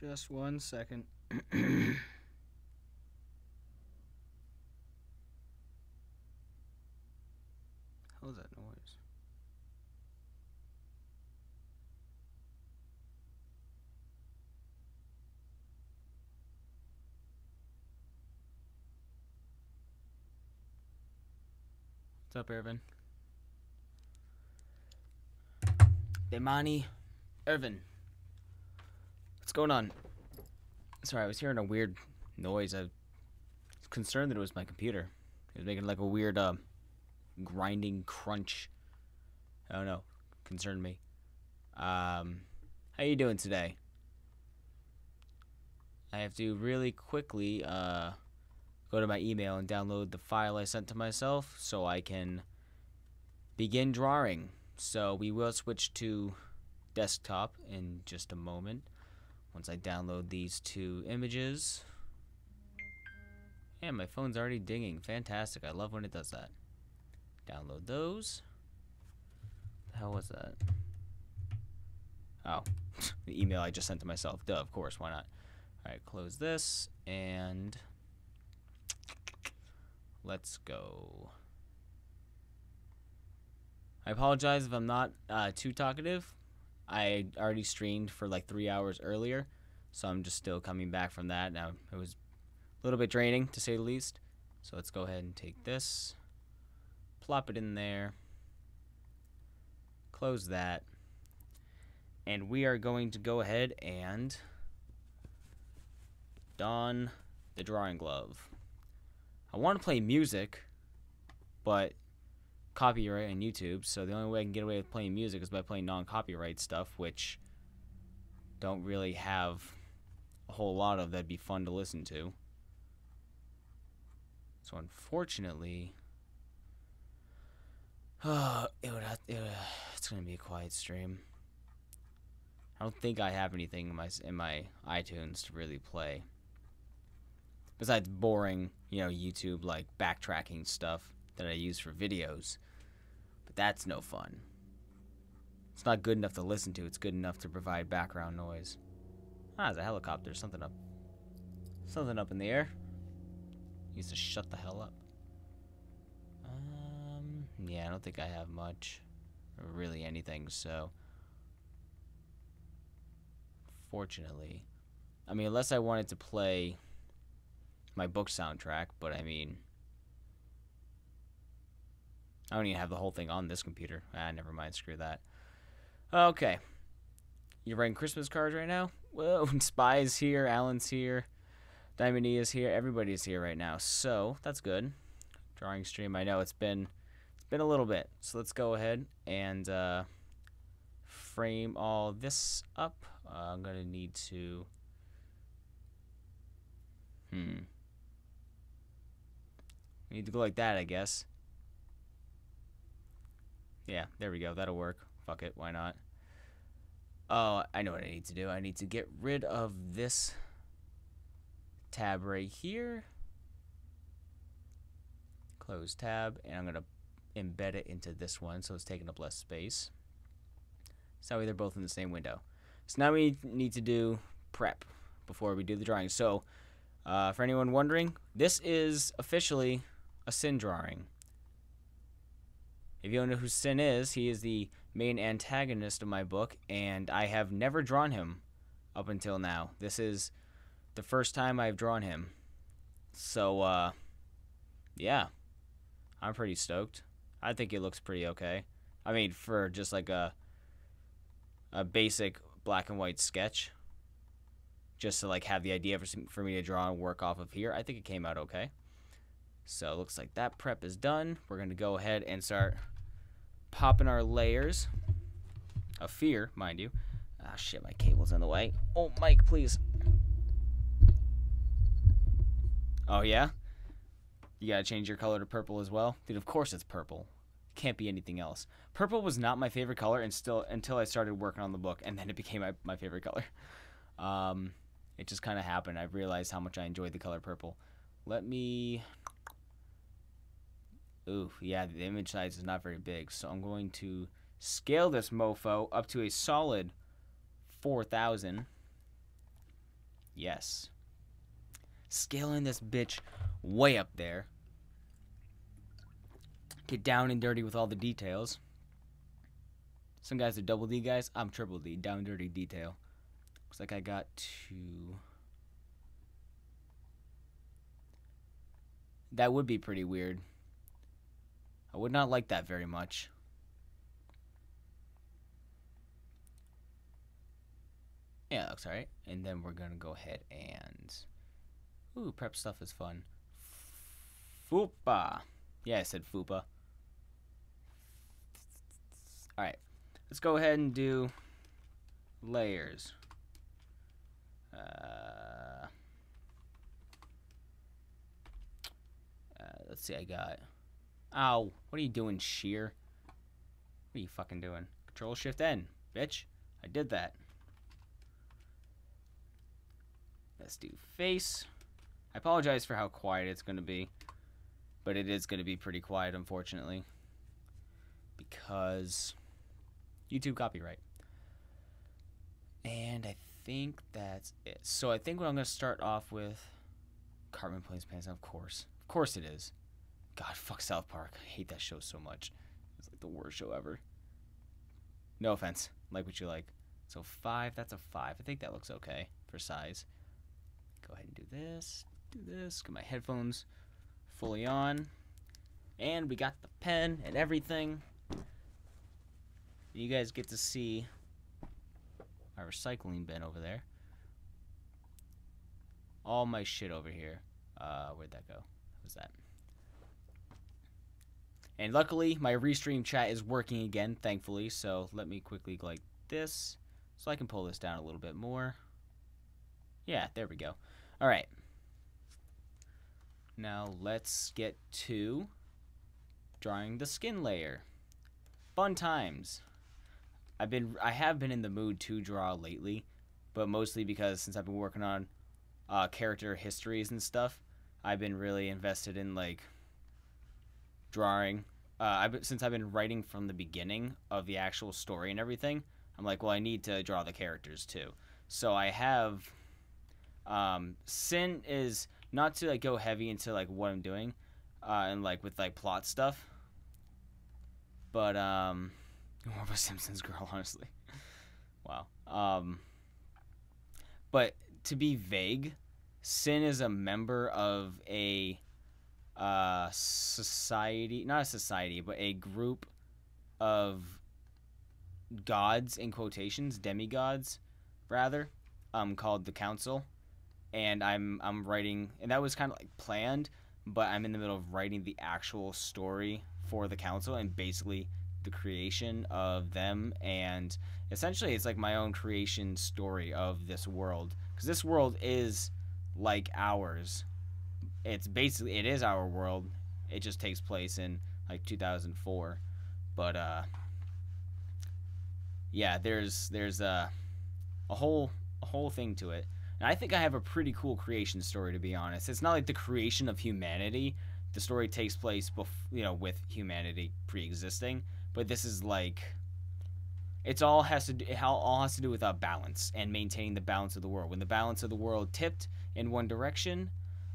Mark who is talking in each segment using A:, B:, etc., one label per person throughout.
A: Just 1 second. How was that noise? What's up, Irvin? Demani. Irvin. What's going on? Sorry, I was hearing a weird noise. I was concerned that it was my computer. It was making like a weird grinding crunch. I don't know. Concerned me. How you doing today? I have to really quickly go to my email and download the file I sent to myself so I can begin drawing. So we will switch to desktop in just a moment once I download these two images. And my phone's already dinging. Fantastic. I love when it does that. Download those. What the hell was that? Oh, the email I just sent to myself. Duh, of course. Why not? Alright, close this and let's go. I apologize if I'm not too talkative. I already streamed for like 3 hours earlier, so I'm just still coming back from that. Now, it was a little bit draining, to say the least. So let's go ahead and take this, plop it in there, close that, and we are going to go ahead and don the drawing glove. I want to play music, but copyright on YouTube, so the only way I can get away with playing music is by playing non-copyright stuff, which don't really have a whole lot of that'd be fun to listen to. So unfortunately, it's gonna be a quiet stream. I don't think I have anything in my iTunes to really play besides boring, YouTube like backtracking stuff that I use for videos. But that's no fun. It's not good enough to listen to. It's good enough to provide background noise. Ah, there's a helicopter. Something up in the air. Needs to shut the hell up. Yeah, I don't think I have much, or really anything. So, fortunately, I mean, unless I wanted to play my book soundtrack, but I mean, I don't even have the whole thing on this computer. Never mind. Screw that. Okay. You're writing Christmas cards right now? Whoa, Spy's here, Alan's here, Diamond E is here, everybody's here right now. So, that's good. Drawing stream, I know it's been a little bit. So let's go ahead and frame all this up. I'm going to need to we need to go like that, I guess. Yeah, there we go. That'll work. Fuck it. Why not? Oh, I know what I need to do. I need to get rid of this tab right here. Close tab. And I'm going to embed it into this one so it's taking up less space. So that way they're both in the same window. So now we need to do prep before we do the drawing. So for anyone wondering, this is officially a Sin drawing. If you don't know who Sin is, he is the main antagonist of my book, and I have never drawn him up until now. This is the first time I've drawn him. So, yeah, I'm pretty stoked. I think it looks pretty okay. I mean, for just like a basic black and white sketch, just to like have the idea for me to draw and work off of here, I think it came out okay. So it looks like that prep is done. We're going to go ahead and start popping our layers of fear, mind you. Ah, shit, my cable's in the way. Oh, Mike, please. Oh, yeah? You gotta change your color to purple as well? Dude, of course it's purple. Can't be anything else. Purple was not my favorite color until I started working on the book, and then it became my favorite color. It just kind of happened. I realized how much I enjoyed the color purple. Let me... Ooh, yeah, the image size is not very big, so I'm going to scale this mofo up to a solid 4,000. Yes. Scaling this bitch way up there. Get down and dirty with all the details. Some guys are double D guys. I'm triple D. Down dirty detail. Looks like I got to... That would be pretty weird. I would not like that very much. Yeah, looks alright. And then we're gonna go ahead and... Ooh, prep stuff is fun. Fupa. Yeah, I said Fupa. Alright. Let's go ahead and do layers. Let's see, I got... Ow. What are you doing, Sheer? What are you fucking doing? Control-Shift-N, bitch. I did that. Let's do face. I apologize for how quiet it's going to be. But it is going to be pretty quiet, unfortunately. Because... YouTube copyright. And I think that's it. So I think what I'm going to start off with... Cartman Plays Pants, of course. Of course it is. God, fuck South Park. I hate that show so much. It's like the worst show ever. No offense. Like what you like. So 5, that's a 5. I think that looks okay for size. Go ahead and do this. Do this. Get my headphones fully on. And we got the pen and everything. You guys get to see my recycling bin over there. All my shit over here. Where'd that go? What was that? And luckily, my restream chat is working again, thankfully. So let me quickly go like this, so I can pull this down a little bit more. Yeah, there we go. All right. Now let's get to drawing the skin layer. Fun times. I have been in the mood to draw lately, but mostly because since I've been working on character histories and stuff, I've been really invested in like drawing. Since I've been writing from the beginning of the actual story and everything, I'm like, well, I need to draw the characters too. So I have Sin is not to like go heavy into like what I'm doing and like with like plot stuff, but more of a Simpsons girl, honestly. Wow. But to be vague, Sin is a member of a society, not a society, but a group of gods, in quotations, demigods, rather, called the Council. And I'm writing, and that was kind of like planned, but I'm in the middle of writing the actual story for the Council and basically the creation of them, and essentially it's like my own creation story of this world, because this world is like ours. It is our world. It just takes place in like 2004, but yeah, there's a whole thing to it. And I think I have a pretty cool creation story, to be honest. It's not like the creation of humanity. The story takes place with humanity pre-existing, but this is like all has to do with balance and maintaining the balance of the world. When the balance of the world tipped in one direction,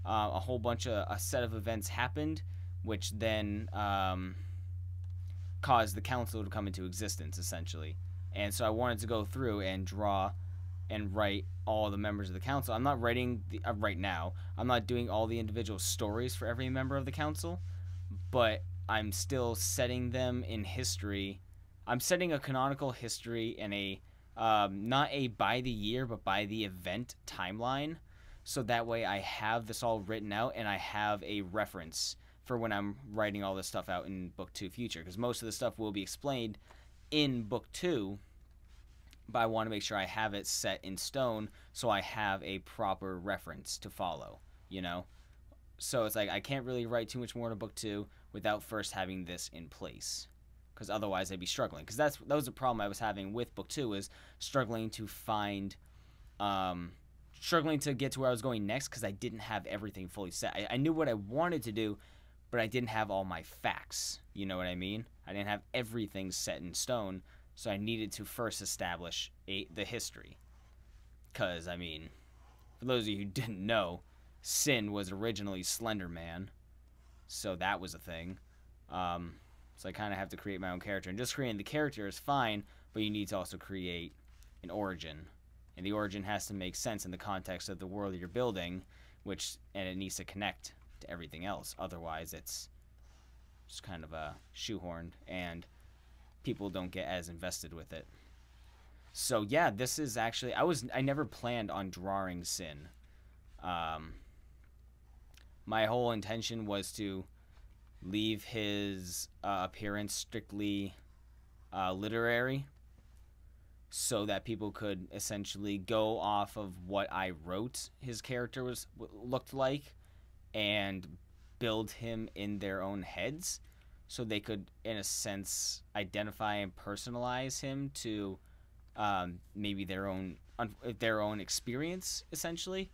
A: a set of events happened, which then caused the Council to come into existence, essentially. And so I wanted to go through and draw and write all the members of the Council. I'm not writing right now. I'm not doing all the individual stories for every member of the Council, but I'm still setting them in history. I'm setting a canonical history and a not a by the year but by the event timeline, so that way I have this all written out and I have a reference for when I'm writing all this stuff out in Book 2 Future, because most of the stuff will be explained in Book 2, but I want to make sure I have it set in stone so I have a proper reference to follow, So it's like I can't really write too much more to Book 2 without first having this in place, because otherwise I'd be struggling. Because that was the problem I was having with Book 2, is struggling to get to where I was going next, because I didn't have everything fully set. I knew what I wanted to do, but I didn't have all my facts. You know what I mean? I didn't have everything set in stone, so I needed to first establish the history. Because, I mean, For those of you who didn't know, Sin was originally Slender Man, so that was a thing. So I kind of have to create my own character, and just creating the character is fine, but you need to also create an origin, and the origin has to make sense in the context of the world you're building, and it needs to connect to everything else. Otherwise, it's just kind of a shoehorned, and people don't get as invested with it. So yeah, this is actually I never planned on drawing Sin. My whole intention was to leave his appearance strictly literary, so that people could essentially go off of what I wrote his character looked like and build him in their own heads, so they could, in a sense, identify and personalize him to maybe their own experience, essentially,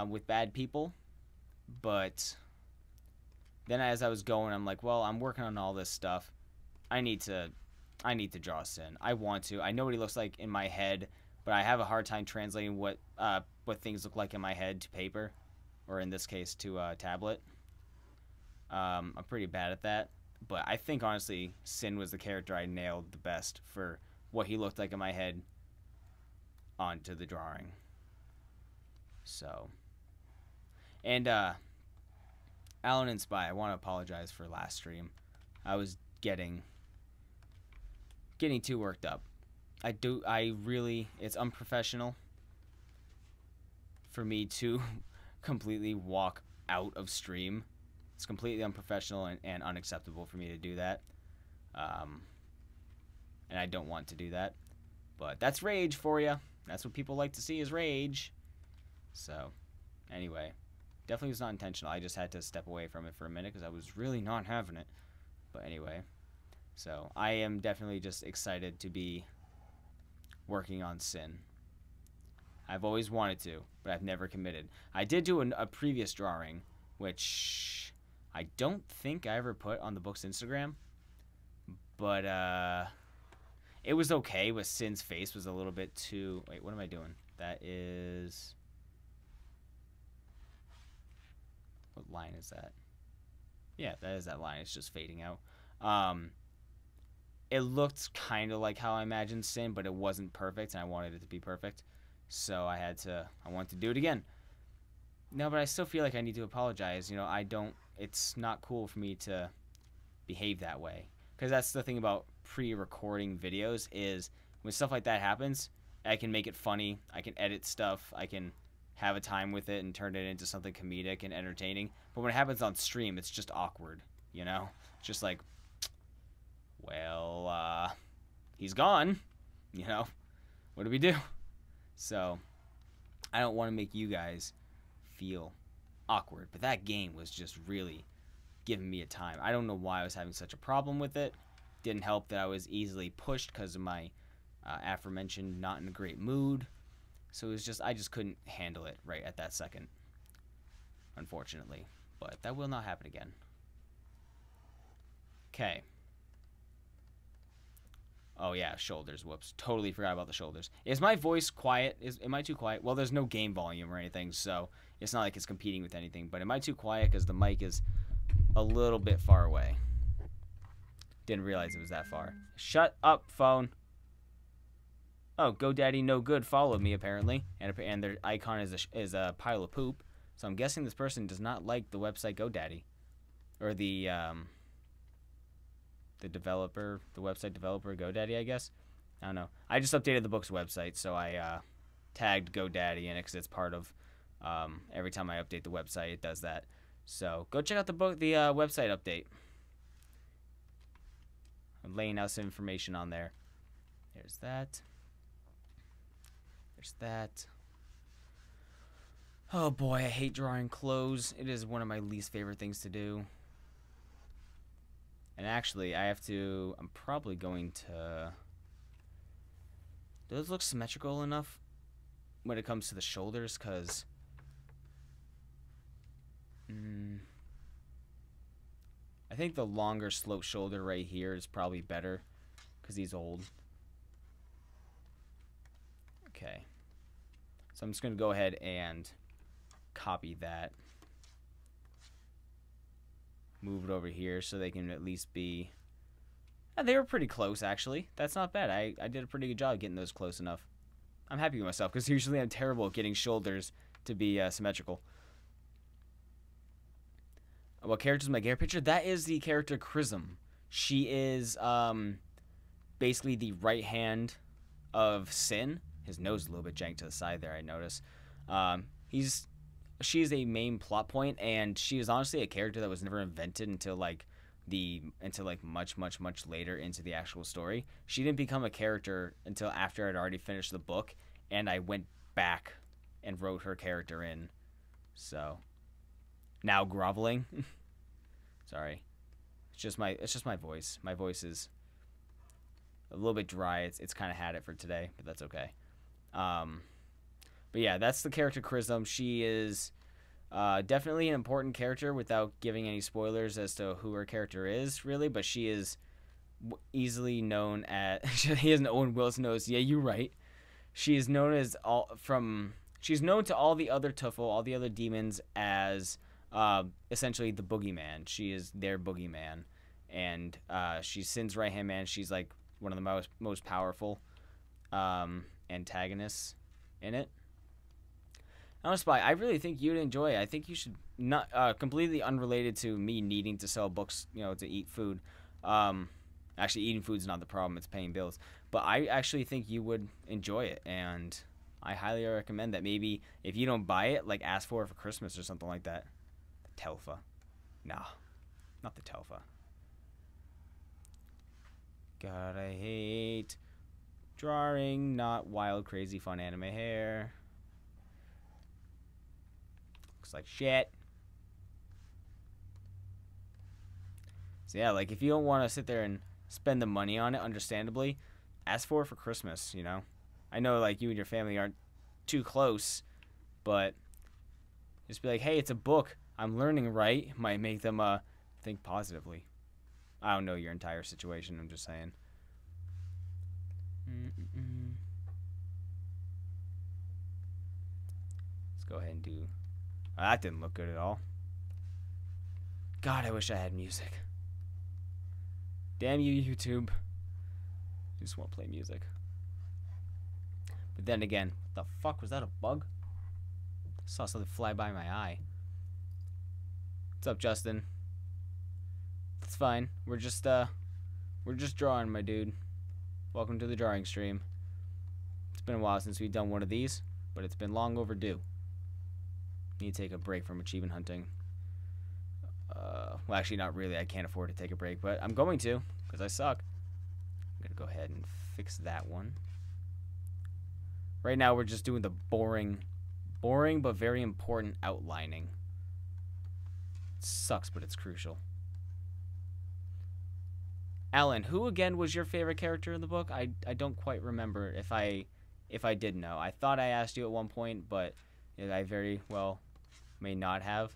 A: with bad people. But then as I was going, I'm like, well, I'm working on all this stuff. I need to draw Sin. I want to. I know what he looks like in my head, but I have a hard time translating what things look like in my head to paper, or in this case to a tablet. I'm pretty bad at that, but I think honestly Sin was the character I nailed the best for what he looked like in my head onto the drawing. So, and Alan and Spy, I want to apologize for last stream. I was getting too worked up. It's unprofessional for me to completely walk out of stream. It's completely unprofessional and unacceptable for me to do that. And I don't want to do that. But that's rage for you. That's what people like to see, is rage. So, anyway, definitely was not intentional. I just had to step away from it for a minute because I was really not having it. But anyway, so I am definitely just excited to be working on Sin. I've always wanted to, but I've never committed. I did do a previous drawing, which I don't think I ever put on the book's Instagram, but it was okay, but Sin's face was a little bit too... Wait, what am I doing? That is... What line is that? Yeah, that is that line. It's just fading out. It looked kind of like how I imagined Sin, but it wasn't perfect, and I wanted it to be perfect. So I wanted to do it again. No, but I still feel like I need to apologize. You know, it's not cool for me to behave that way. Because that's the thing about pre-recording videos, is when stuff like that happens, I can make it funny. I can edit stuff. I can have a time with it and turn it into something comedic and entertaining. But when it happens on stream, it's just awkward, you know? It's just like, well, he's gone, you know? What do we do? So, I don't want to make you guys feel awkward, but that game was just really giving me a time. I don't know why I was having such a problem with it. Didn't help that I was easily pushed because of my aforementioned not in a great mood. So it was just, I just couldn't handle it right at that second, unfortunately. But that will not happen again. Okay. Oh yeah, shoulders. Whoops. Totally forgot about the shoulders. Is my voice quiet? Am I too quiet? Well, there's no game volume or anything, so it's not like it's competing with anything. But am I too quiet because the mic is a little bit far away? Didn't realize it was that far. Shut up, phone. Oh, GoDaddy no good followed me apparently, and their icon is a pile of poop. So I'm guessing this person does not like the website GoDaddy, or the website developer GoDaddy, I guess. I don't know. I just updated the book's website, so I tagged GoDaddy in it because it's part of every time I update the website, it does that. So go check out the website update. I'm laying out some information on there. There's that. There's that. Oh boy, I hate drawing clothes. It is one of my least favorite things to do. And actually, I'm probably going to... Do those look symmetrical enough when it comes to the shoulders? Because... I think the longer slope shoulder right here is probably better because he's old. Okay. So I'm just going to go ahead and copy that. Move it over here so they can at least be... Yeah, they were pretty close, actually. That's not bad. I did a pretty good job getting those close enough. I'm happy with myself, because usually I'm terrible at getting shoulders to be symmetrical. What character is my gear picture? That is the character Chrism. She is basically the right hand of Sin. His nose is a little bit janked to the side there, I notice. She's a main plot point, and she is honestly a character that was never invented until much later into the actual story. She didn't become a character until after I'd already finished the book, and I went back and wrote her character in. So now groveling. Sorry. It's just my voice. My voice is a little bit dry. It's kind of had it for today, but that's okay. But yeah, that's the character Chrism. She is definitely an important character without giving any spoilers as to who her character is, really. But she is easily known as... He has an Owen Wilson nose. Yeah, you're right. She is known as She's known to all the other Tuffle, all the other demons, as essentially the boogeyman. She is their boogeyman, and she's Sin's right hand man. She's like one of the most powerful antagonists in it. Honestly, I really think you'd enjoy it. I think you should not completely unrelated to me needing to sell books, to eat food. Actually, eating food's not the problem; it's paying bills. But I actually think you would enjoy it, and I highly recommend that. Maybe if you don't buy it, like ask for it for Christmas or something like that. The Telfa, nah, not the Telfa. God, I hate drawing not wild, crazy, fun anime hair. Looks like shit. So yeah, like if you don't want to sit there and spend the money on it, understandably, ask for it for Christmas, I know like you and your family aren't too close, but just be like, hey, it's a book. I'm learning, right? Might make them think positively. I don't know your entire situation. I'm just saying. Let's go ahead and do... Oh, that didn't look good at all. God, I wish I had music. Damn you, YouTube. I just want to play music. But then again, what the fuck? Was that a bug? I saw something fly by my eye. What's up, Justin? It's fine. We're just drawing, my dude. Welcome to the drawing stream. It's been a while since we've done one of these, but it's been long overdue. Need to take a break from achievement hunting. Well, actually, not really. I can't afford to take a break, but I'm going to, because I suck. I'm going to go ahead and fix that one. Right now, we're just doing the boring but very important outlining. It sucks, but it's crucial. Alan, who again was your favorite character in the book? I don't quite remember if I did know. I thought I asked you at one point, but I very well may not have.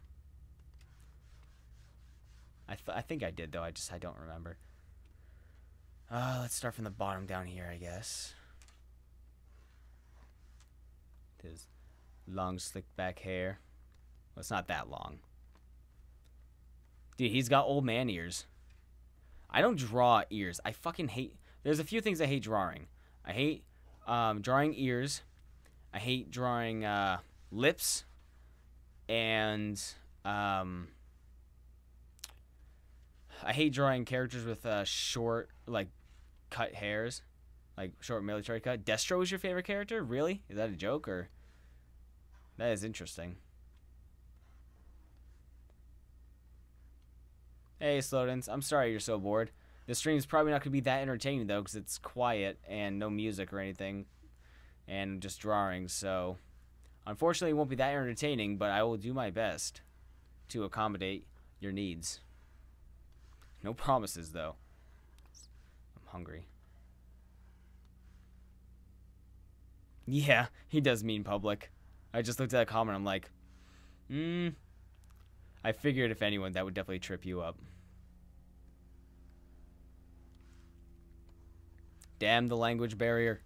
A: I think I did, though. I don't remember. Let's start from the bottom down here, I guess. His long, slick back hair. Well, it's not that long. Dude, he's got old man ears. I don't draw ears. I fucking hate... There's a few things I hate drawing. I hate drawing ears. I hate drawing lips. And... I hate drawing characters with short, like, cut hairs. Like, short military cut. Destro is your favorite character? Really? Is that a joke, or... That is interesting. Hey, Slowdens. I'm sorry you're so bored. The stream's probably not going to be that entertaining, though, because it's quiet and no music or anything. And just drawing, so... Unfortunately, it won't be that entertaining, but I will do my best to accommodate your needs. No promises, though. I'm hungry. Yeah, he does mean public. I just looked at that comment, I'm like, I figured if anyone, that would definitely trip you up. Damn the language barrier.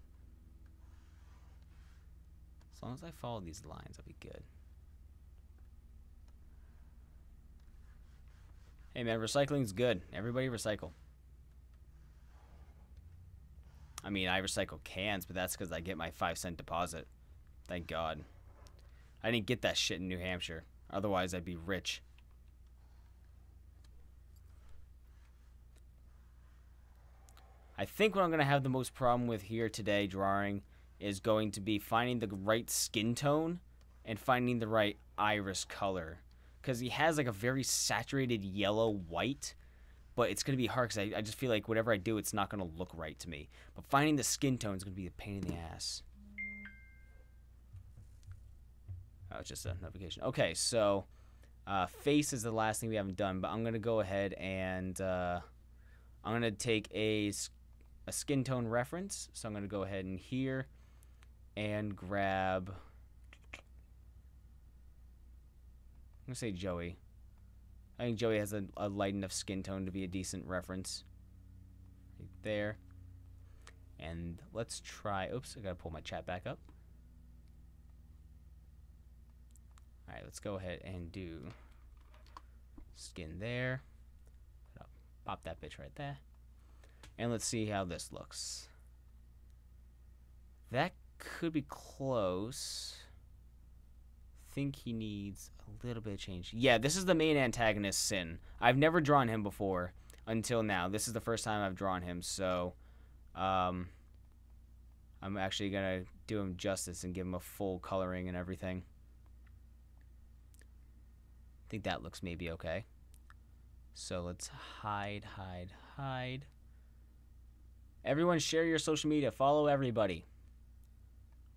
A: As long as I follow these lines, I'll be good. Hey man, recycling's good. Everybody recycle. I mean, I recycle cans, but that's because I get my 5-cent deposit. Thank God. I didn't get that shit in New Hampshire. Otherwise, I'd be rich. I think what I'm going to have the most problem with here today drawing is going to be finding the right skin tone and finding the right iris color. Because he has like a very saturated yellow white, but it's going to be hard because I just feel like whatever I do, it's not going to look right to me. But finding the skin tone is going to be a pain in the ass. Oh, it's just a notification. Okay, so face is the last thing we haven't done, but I'm going to go ahead and I'm going to take a skin tone reference. So I'm going to go ahead in here and grab, I'm going to say Joey. I think Joey has a light enough skin tone to be a decent reference. Right there. And let's try, oops, I got to pull my chat back up. Alright, let's go ahead and do skin there. Pop that bitch right there. And let's see how this looks. That could be close. Think he needs a little bit of change. Yeah, this is the main antagonist, Sin. I've never drawn him before until now. This is the first time I've drawn him, so I'm actually going to do him justice and give him a full coloring and everything. I think that looks maybe okay. So let's hide. Everyone share your social media. Follow everybody.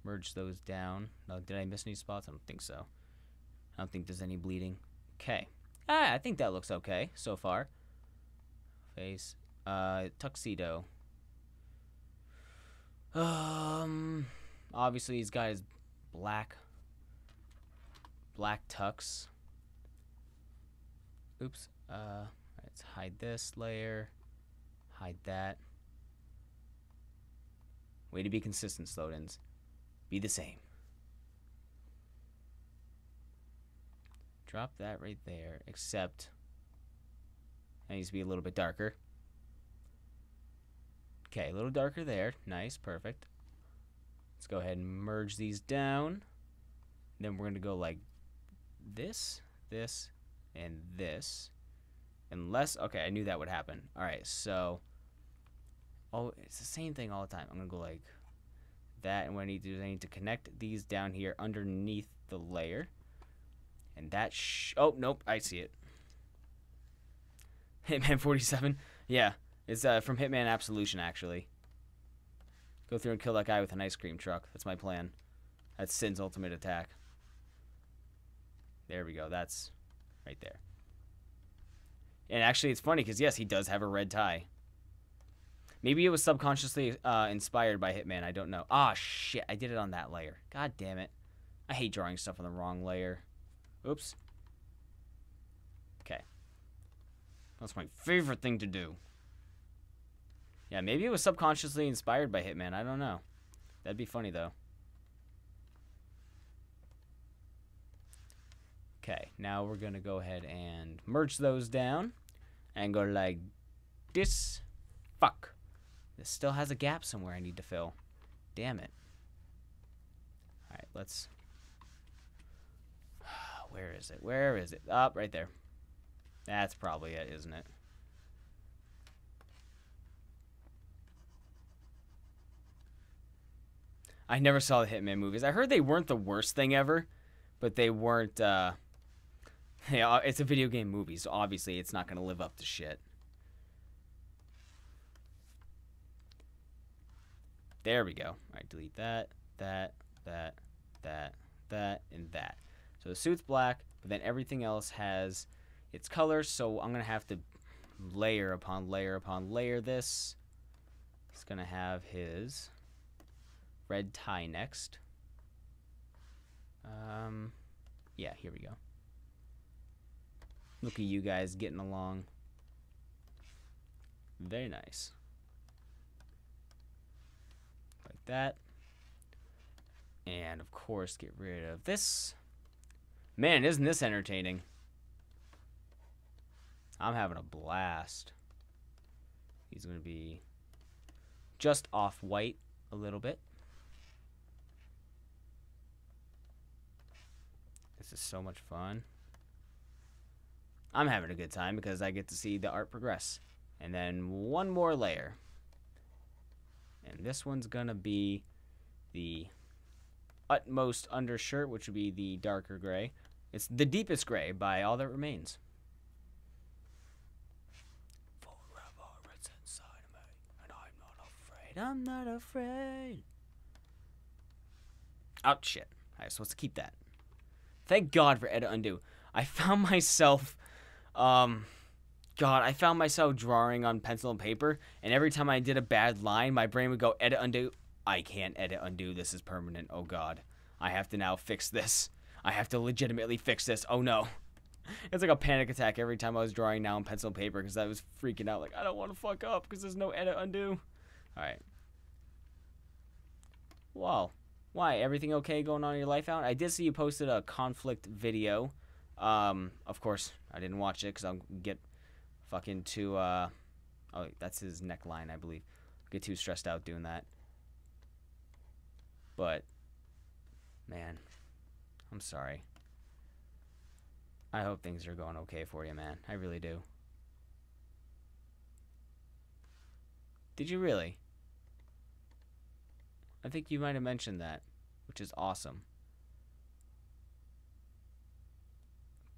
A: Merge those down. No, did I miss any spots? I don't think so. I don't think there's any bleeding. Okay. I think that looks okay so far. Face. Tuxedo. Obviously he's got his black tux. Oops. Let's hide this layer. Hide that. Way to be consistent, Slowdens. Be the same. Drop that right there, except it needs to be a little bit darker. Okay, a little darker there. Nice, perfect. Let's go ahead and merge these down. Then we're going to go like this, this, and this. Unless, okay, I knew that would happen. All right, so, oh, it's the same thing all the time. I'm going to go like that, and what I need to do is I need to connect these down here underneath the layer. And that oh, nope, I see it. Hitman 47. Yeah, it's from Hitman Absolution, actually. Go through and kill that guy with an ice cream truck. That's my plan. That's Sin's ultimate attack. There we go. That's right there. And actually, it's funny because, yes, he does have a red tie. Maybe it was subconsciously inspired by Hitman. I don't know. Ah, shit. I did it on that layer. God damn it. I hate drawing stuff on the wrong layer. Oops. Okay. That's my favorite thing to do. Yeah, maybe it was subconsciously inspired by Hitman. I don't know. That'd be funny, though. Okay, now we're going to go ahead and merge those down. And go like this. Fuck. This still has a gap somewhere I need to fill. Damn it. Alright, let's... Where is it? Where is it? Oh, right there. That's probably it, isn't it? I never saw the Hitman movies. I heard they weren't the worst thing ever, but they weren't, yeah, it's a video game movie, so obviously it's not going to live up to shit. There we go. All right, delete that, that, and that. So the suit's black, but then everything else has its colors, so I'm going to have to layer upon layer upon layer this. He's going to have his red tie next. Yeah, here we go. Look at you guys getting along. Very nice. Like that. And, of course, get rid of this. Man, isn't this entertaining? I'm having a blast. He's going to be just off-white a little bit. This is so much fun. I'm having a good time because I get to see the art progress. And then one more layer. And this one's going to be the utmost undershirt, which would be the darker gray. It's the deepest gray by All That Remains. Forever it's inside me, and I'm not afraid. I'm not afraid. Oh, shit. I was supposed to keep that. Thank God for Edit Undo. I found myself, I found myself drawing on pencil and paper, and every time I did a bad line, my brain would go, Edit Undo. I can't edit undo. This is permanent. Oh, God. I have to now fix this. I have to legitimately fix this. Oh, no. It's like a panic attack every time I was drawing now on pencil and paper because I was freaking out. Like, I don't want to fuck up because there's no edit undo. All right. Wow. Why? Everything okay going on in your life out? I did see you posted a conflict video. Of course, I didn't watch it because I'll get fucking too, oh, that's his neckline, I believe. Get too stressed out doing that. But, man, I'm sorry. I hope things are going okay for you, man. I really do. Did you really? I think you might have mentioned that, which is awesome.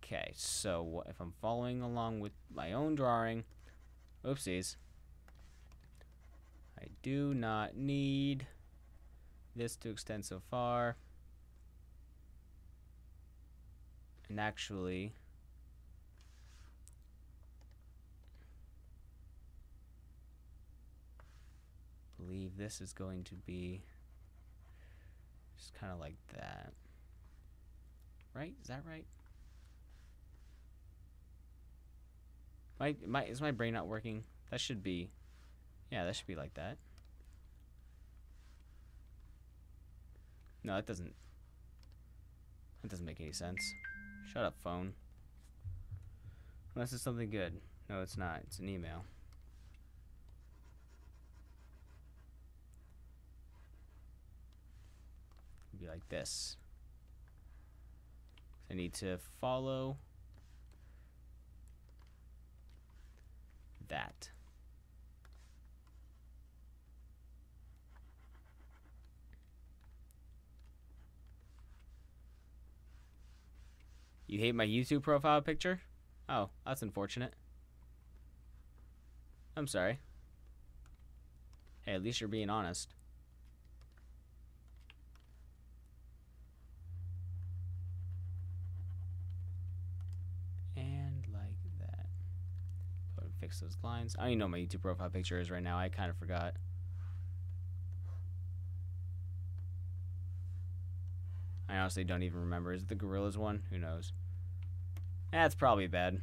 A: Okay, so if I'm following along with my own drawing, oopsies, I do not need this to extend so far. And actually, believe this is going to be just kind of like that. Right? Is that right? Is my brain not working? That should be, yeah, that should be like that. No, that doesn't make any sense. Shut up, phone. Unless it's something good. No, it's not. It's an email. It'd be like this. I need to follow that. You hate my YouTube profile picture? Oh, that's unfortunate. I'm sorry. Hey, at least you're being honest. And like that. Go ahead and fix those lines. I don't even know what my YouTube profile picture is right now. I kind of forgot. I honestly don't even remember. Is it the Gorillas one? Who knows? That's probably bad.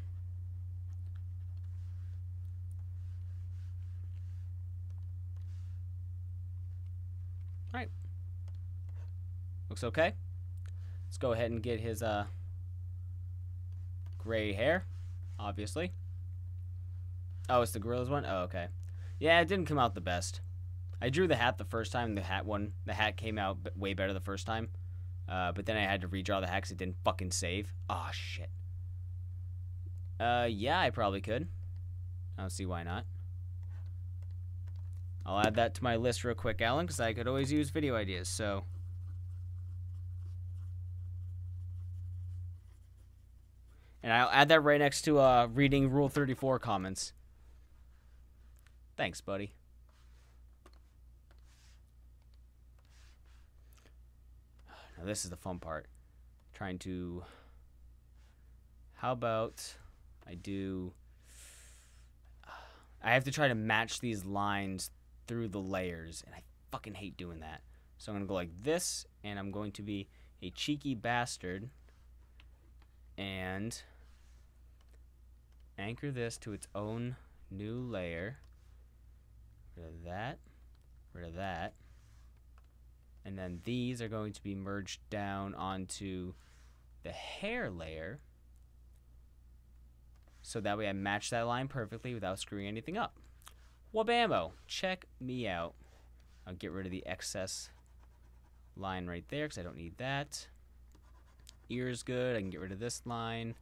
A: Alright. Looks okay. Let's go ahead and get his gray hair, obviously. Oh, it's the Gorillas one? Oh, okay. Yeah, it didn't come out the best. I drew the hat the first time. The hat came out way better the first time. But then I had to redraw the hat because it didn't fucking save. Aw, shit. Yeah, I probably could. I don't see why not. I'll add that to my list real quick, Alan, because I could always use video ideas, so. And I'll add that right next to reading Rule 34 comments. Thanks, buddy. Now this is the fun part. Trying to... How about I do... I have to try to match these lines through the layers, and I fucking hate doing that. So I'm going to go like this, and I'm going to be a cheeky bastard and anchor this to its own new layer. Rid of that. Rid of that. And then these are going to be merged down onto the hair layer. So that way I match that line perfectly without screwing anything up. Wabammo. Check me out. I'll get rid of the excess line right there because I don't need that. Ear's good. I can get rid of this line.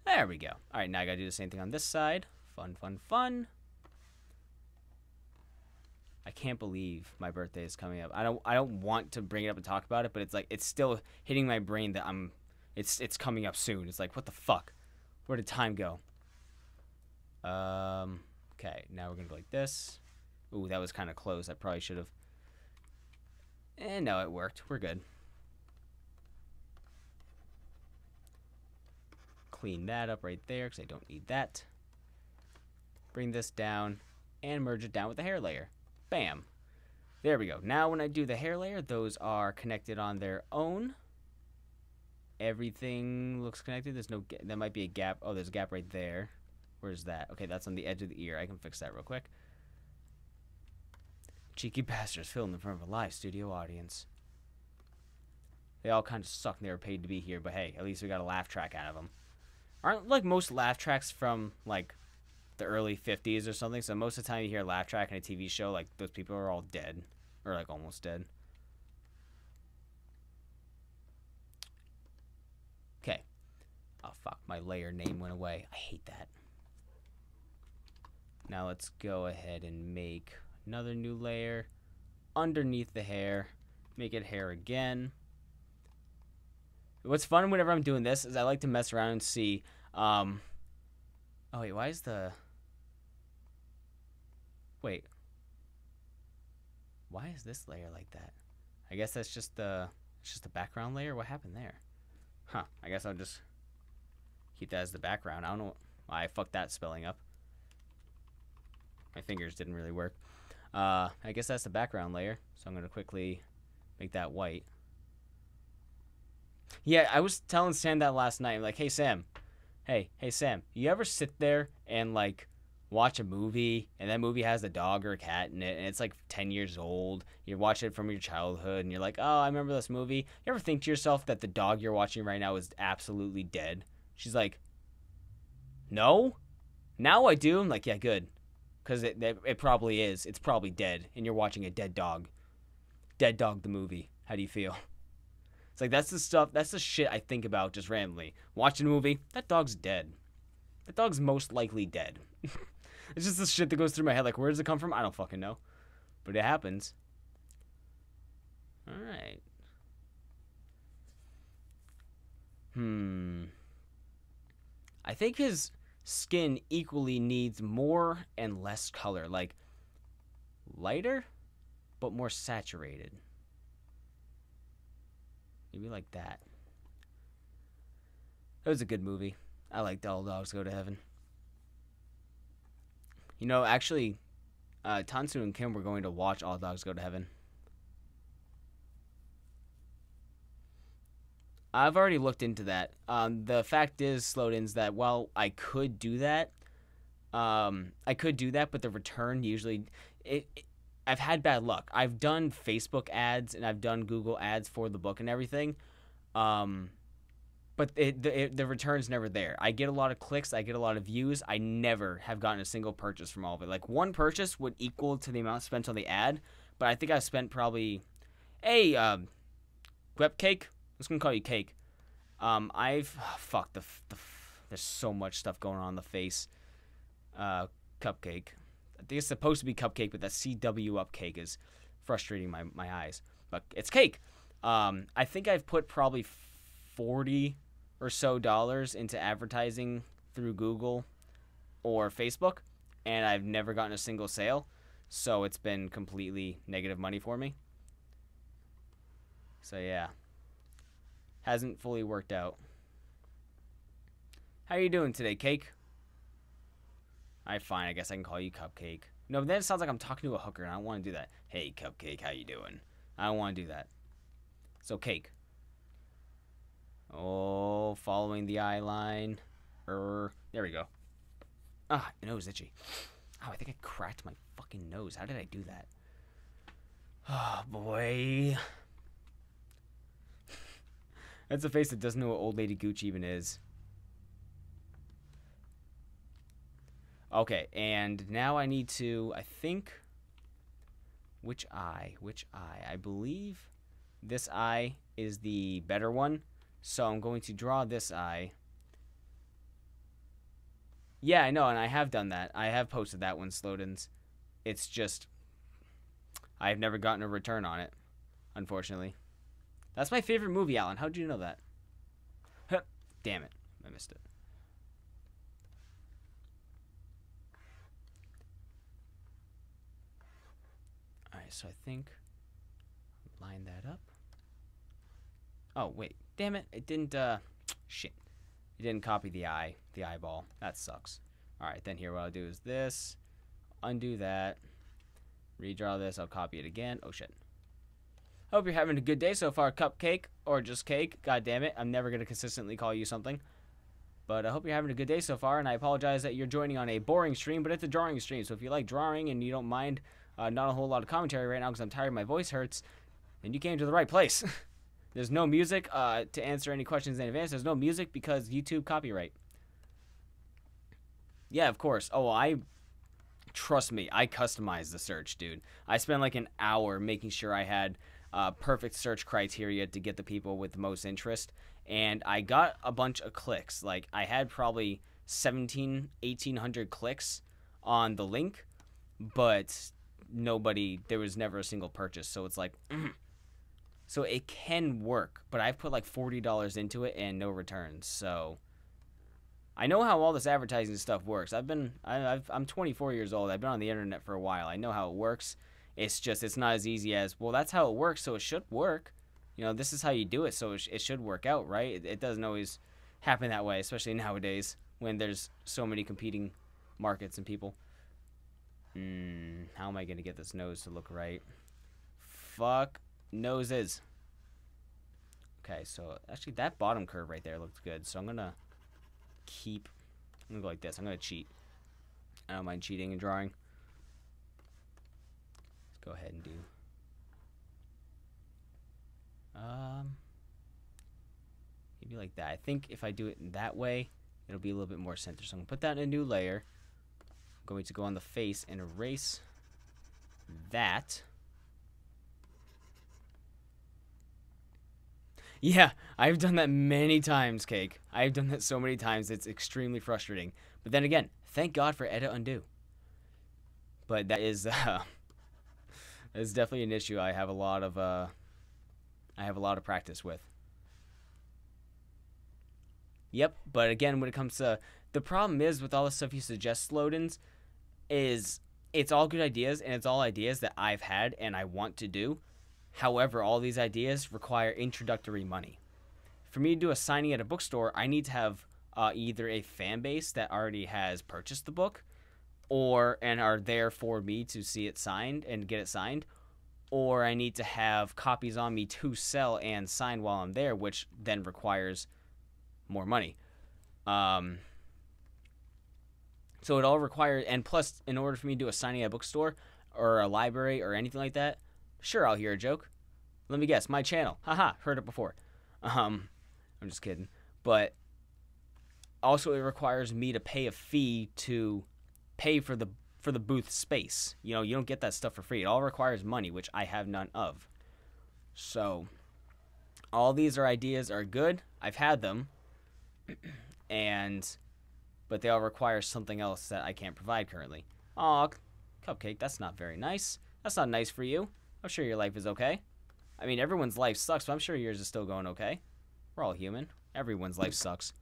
A: There we go. All right, now I got to do the same thing on this side. Fun, fun, fun. I can't believe my birthday is coming up. I don't want to bring it up and talk about it, but it's like it's still hitting my brain that it's coming up soon. It's like, what the fuck? Where did time go? Okay, now we're gonna go like this. Ooh, that was kind of close. I probably should have. And no, it worked. We're good. Clean that up right there because I don't need that. Bring this down and merge it down with the hair layer. Bam. There we go. Now when I do the hair layer, those are connected on their own. Everything looks connected. There's no, there might be a gap. Oh, there's a gap right there. Where's that? Okay, that's on the edge of the ear. I can fix that real quick. Cheeky bastards filmed in front of a live studio audience. They all kind of suck and they were paid to be here, but hey, at least we got a laugh track out of them. Aren't like most laugh tracks from like the early 50s or something? So most of the time you hear a laugh track in a TV show, like those people are all dead or like almost dead. Okay. Oh fuck, my layer name went away. I hate that. Now let's go ahead and make another new layer underneath the hair. Make it hair again. What's fun whenever I'm doing this is I like to mess around and see. Oh wait, why is the? Wait. Why is this layer like that? I guess that's just the. It's just the background layer. What happened there? Huh. I guess I'll just keep that as the background. I don't know. I fucked that spelling up. My fingers didn't really work. I guess that's the background layer. So I'm gonna quickly make that white. Yeah, I was telling Sam that last night. I'm like, hey Sam, hey Sam, you ever sit there and like watch a movie and that movie has a dog or a cat in it and it's like 10 years old? You watch it from your childhood and you're like, oh, I remember this movie. You ever think to yourself that the dog you're watching right now is absolutely dead? She's like, no. Now I do. I'm like, yeah, good. Because it probably is. It's probably dead. And you're watching a dead dog. Dead Dog the movie. How do you feel? It's like, that's the stuff, that's the shit I think about just randomly. Watching a movie, that dog's dead. That dog's most likely dead. It's just the shit that goes through my head. Like, where does it come from? I don't fucking know. But it happens. Alright. I think his skin equally needs more and less color. Like, lighter, but more saturated. Maybe like that. That was a good movie. I liked All Dogs Go to Heaven. You know, actually, Tansu and Kim were going to watch All Dogs Go to Heaven. I've already looked into that. The fact is, Slowdins, that while I could do that, but the return usually... I've had bad luck. I've done Facebook ads and I've done Google ads for the book and everything, but the return's never there. I get a lot of clicks, I get a lot of views. I never have gotten a single purchase from all of it. Like, one purchase would equal to the amount spent on the ad, but I think I've spent probably, hey, Gwep Cake. I'm just gonna call you Cake. There's so much stuff going on in the face. Cupcake. I think it's supposed to be Cupcake, but that CW up cake is frustrating my eyes. But it's Cake. I think I've put probably $40 or so into advertising through Google or Facebook, and I've never gotten a single sale. So it's been completely negative money for me. So yeah. Hasn't fully worked out. How are you doing today, Cake? Alright, fine. I guess I can call you Cupcake. No, but then it sounds like I'm talking to a hooker, and I don't want to do that. Hey, Cupcake, how you doing? I don't want to do that. So, Cake. Oh, following the eye line. There we go. Ah, my nose itchy. Oh, I think I cracked my fucking nose. How did I do that? Oh, boy. That's a face that doesn't know what Old Lady Gooch even is. Okay, and now I need to, I think, which eye? Which eye? I believe this eye is the better one. So I'm going to draw this eye. Yeah, I know, and I have done that. I have posted that one, Slowdens. It's just, I've never gotten a return on it, unfortunately. That's my favorite movie, Alan. How'd you know that? Damn it. I missed it. Alright, so I think line that up. Oh, wait. Damn it. It didn't, shit. It didn't copy the eye, the eyeball. That sucks. Alright, then here what I'll do is this. Undo that. Redraw this. I'll copy it again. Oh, shit. Hope you're having a good day so far, Cupcake, or just Cake. God damn it. I'm never going to consistently call you something. But I hope you're having a good day so far, and I apologize that you're joining on a boring stream, but it's a drawing stream. So if you like drawing and you don't mind not a whole lot of commentary right now because I'm tired, my voice hurts, then you came to the right place. There's no music to answer any questions in advance. There's no music because YouTube copyright. Yeah, of course. Oh, trust me, I customized the search, dude. I spent like an hour making sure I had perfect search criteria to get the people with the most interest. And I got a bunch of clicks. Like, I had probably 1,800 clicks on the link, but there was never a single purchase. So it's like, so it can work, but I've put like $40 into it and no returns. So I know how all this advertising stuff works. I'm 24 years old. I've been on the internet for a while. I know how it works. It's just, it's not as easy as, well, that's how it works, so it should work. You know, this is how you do it, so it should work out, right? It doesn't always happen that way, especially nowadays when there's so many competing markets and people. How am I going to get this nose to look right? Fuck noses. Okay, so actually that bottom curve right there looks good, so I'm going to go like this. I'm going to cheat. I don't mind cheating and drawing. Let's go ahead and do... maybe like that. I think if I do it in that way, it'll be a little bit more center. So I'm going to put that in a new layer. I'm going to go on the face and erase that. Yeah, I've done that many times, Cake. I've done that so many times, it's extremely frustrating. But then again, thank God for Edit Undo. But that is definitely an issue I have a lot of practice with. Yep, but again, when it comes to... The problem is with all the stuff you suggest, Slowdens, is it's all good ideas, and it's all ideas that I've had and I want to do. However, all these ideas require introductory money. For me to do a signing at a bookstore, I need to have either a fan base that already has purchased the book and are there for me to see it signed and get it signed, or I need to have copies on me to sell and sign while I'm there, which then requires more money. So it all requires, and plus, in order for me to do a signing at a bookstore or a library or anything like that, sure, I'll hear a joke. Let me guess, my channel. Haha, heard it before. I'm just kidding. But also, it requires me to pay a fee to pay for the booth space. You know, you don't get that stuff for free. It all requires money, which I have none of. So, all these ideas are good. I've had them. But they all require something else that I can't provide currently. Aw, Cupcake, that's not very nice. That's not nice for you. I'm sure your life is okay. I mean, everyone's life sucks, but I'm sure yours is still going okay. We're all human. Everyone's life sucks.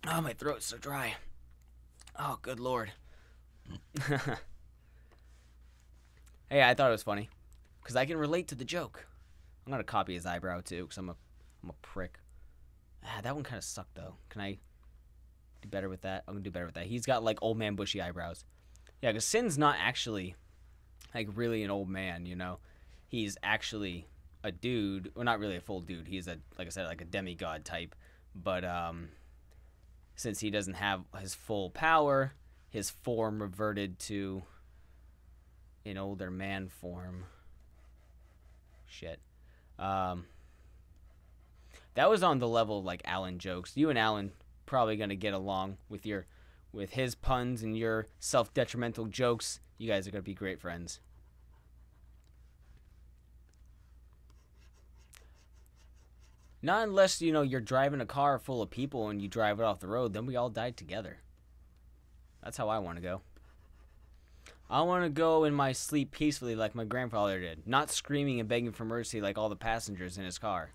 A: Oh, my throat's so dry. Oh, good lord. Hey, I thought it was funny. Because I can relate to the joke. I'm going to copy his eyebrow, too, because I'm a prick. That one kind of sucked, though. Can I do better with that? I'm going to do better with that. He's got, like, old man bushy eyebrows. Yeah, because Sin's not actually, like, really an old man, you know? He's actually a dude. Well, not really a full dude. He's, like I said, like a demigod type. But, since he doesn't have his full power, his form reverted to in older man form. Shit. That was on the level of, like, Alan jokes. You and Alan probably gonna get along with his puns and your self-detrimental jokes. You guys are gonna be great friends. Not unless, you know, you're driving a car full of people and you drive it off the road, then we all died together. That's how I want to go. I want to go in my sleep peacefully like my grandfather did, not screaming and begging for mercy like all the passengers in his car.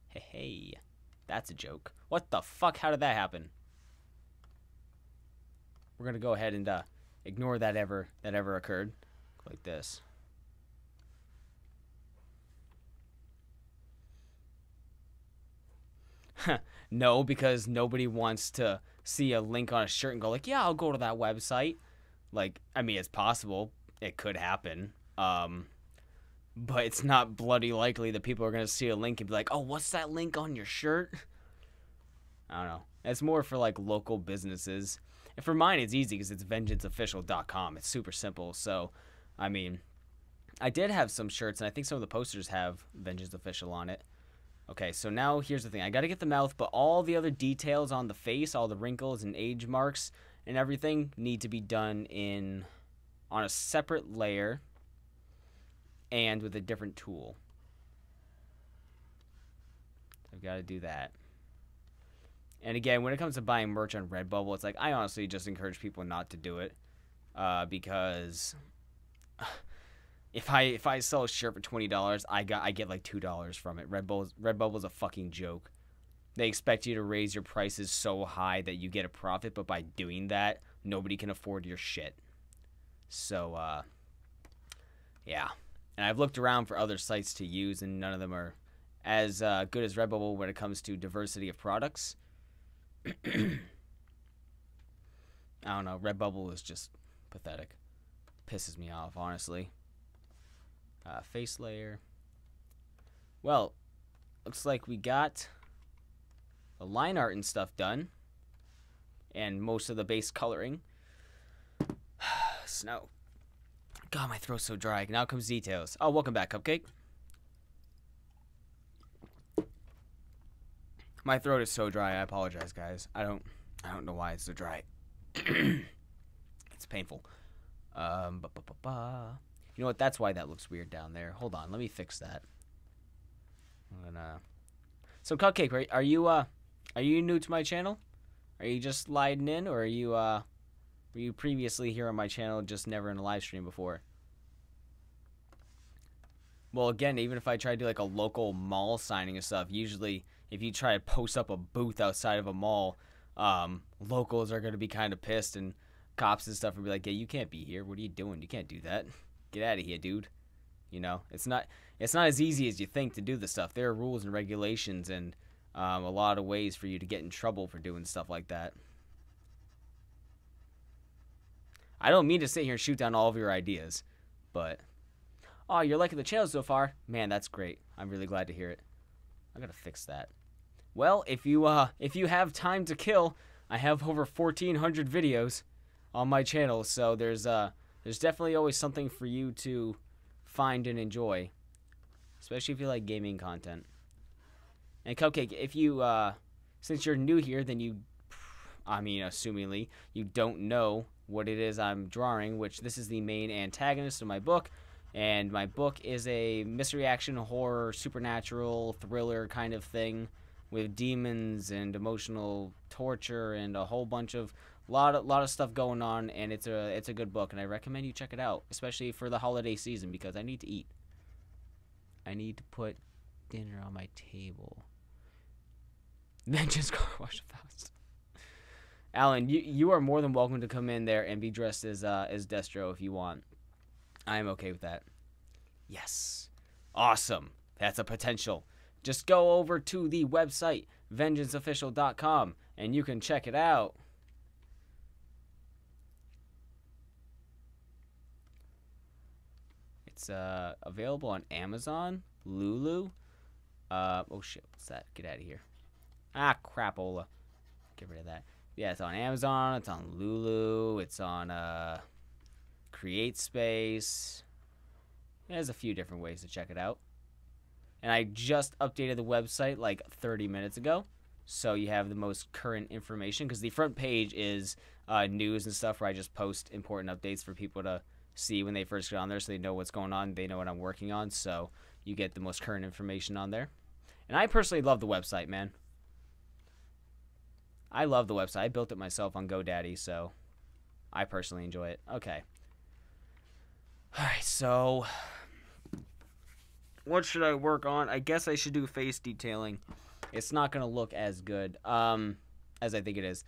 A: Hey, that's a joke. What the fuck? How did that happen? We're gonna go ahead and ignore that ever occurred, like this. No, because nobody wants to see a link on a shirt and go like, yeah, I'll go to that website. Like, I mean, it's possible. It could happen. But it's not bloody likely that people are going to see a link and be like, oh, what's that link on your shirt? I don't know. It's more for, like, local businesses. And for mine, it's easy because it's vengeanceofficial.com. It's super simple. So, I mean, I did have some shirts, and I think some of the posters have Vengeance Official on it. Okay, so now here's the thing. I got to get the mouth, but all the other details on the face, all the wrinkles and age marks and everything need to be done on a separate layer and with a different tool. I've got to do that. And again, when it comes to buying merch on Redbubble, it's like I honestly just encourage people not to do it because if I sell a shirt for $20, I get like $2 from it. Redbubble's a fucking joke. They expect you to raise your prices so high that you get a profit, but by doing that, nobody can afford your shit. So, yeah. And I've looked around for other sites to use, and none of them are as good as Redbubble when it comes to diversity of products. I don't know. Redbubble is just pathetic. Pisses me off, honestly. Face layer. Well, looks like we got the line art and stuff done. And most of the base coloring. Snow. God, my throat's so dry. Now comes details. Oh, welcome back, Cupcake. My throat is so dry. I apologize, guys. I don't know why it's so dry. It's painful. You know what? That's why that looks weird down there. Hold on. Let me fix that. I'm gonna... So, Cupcake, right? Are you new to my channel? Are you just sliding in, or were you previously here on my channel, just never in a live stream before? Well, again, even if I try to do like a local mall signing and stuff, usually if you try to post up a booth outside of a mall, locals are going to be kind of pissed, and cops and stuff will be like, yeah, you can't be here. What are you doing? You can't do that. Get out of here, dude. You know, it's not as easy as you think to do this stuff. There are rules and regulations and a lot of ways for you to get in trouble for doing stuff like that. I don't mean to sit here and shoot down all of your ideas, but... Oh, you're liking the channel so far? Man, that's great. I'm really glad to hear it. I gotta fix that. Well, if you have time to kill, I have over 1,400 videos on my channel, so there's definitely always something for you to find and enjoy, especially if you like gaming content. And Cupcake, if you since you're new here, then assumingly you don't know what it is I'm drawing, which this is the main antagonist of my book. And my book is a mystery action horror supernatural thriller kind of thing with demons and emotional torture and a whole bunch of lot of stuff going on, and it's a good book, and I recommend you check it out, especially for the holiday season, because I need to eat. I need to put dinner on my table. Then just car wash fast. Alan, you are more than welcome to come in there and be dressed as Destro if you want. I am okay with that. Yes. Awesome. That's a potential. Just go over to the website, vengeanceofficial.com, and you can check it out. It's available on Amazon, Lulu. Oh shit, what's that? Get out of here. Ah, crapola. Get rid of that. Yeah, it's on Amazon, it's on Lulu, it's on create space. There's a few different ways to check it out. And I just updated the website like 30 minutes ago, so you have the most current information, because the front page is news and stuff where I just post important updates for people to see when they first get on there, so they know what's going on, they know what I'm working on, so you get the most current information on there. And I personally love the website, man. I love the website. I built it myself on GoDaddy, so I personally enjoy it. Okay. Alright, so what should I work on? I guess I should do face detailing. It's not going to look as good as I think it is.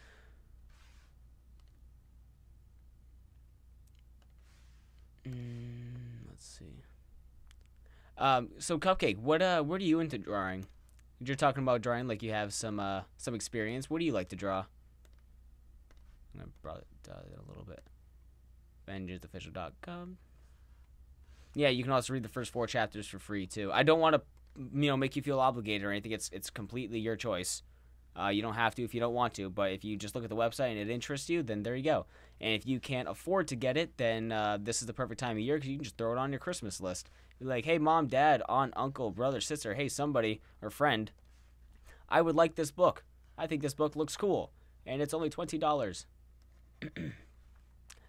A: Let's see. So Cupcake, what are you into drawing? You're talking about drawing like you have some experience. What do you like to draw? I'm gonna draw it a little bit. VengeanceOfficial.com. Yeah, you can also read the first 4 chapters for free too. I don't want to, make you feel obligated or anything. It's completely your choice. You don't have to if you don't want to, but if you just look at the website and it interests you, then there you go. And if you can't afford to get it, then this is the perfect time of year, because you can just throw it on your Christmas list. Be like, hey, mom, dad, aunt, uncle, brother, sister, hey, somebody or friend, I would like this book. I think this book looks cool, and it's only $20.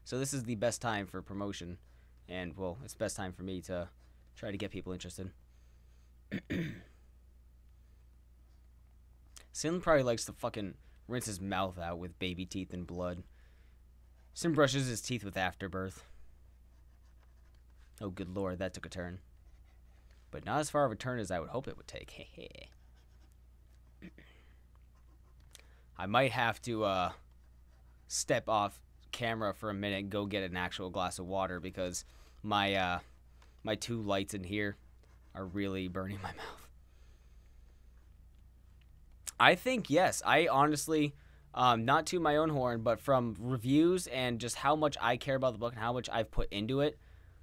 A: So this is the best time for promotion, and, well, it's the best time for me to try to get people interested. Sin probably likes to fucking rinse his mouth out with baby teeth and blood. Sin brushes his teeth with afterbirth. Oh, good lord, that took a turn. But not as far of a turn as I would hope it would take. I might have to step off camera for a minute and go get an actual glass of water, because my 2 lights in here are really burning my mouth. I think, yes, I honestly, not to my own horn, but from reviews and just how much I care about the book and how much I've put into it,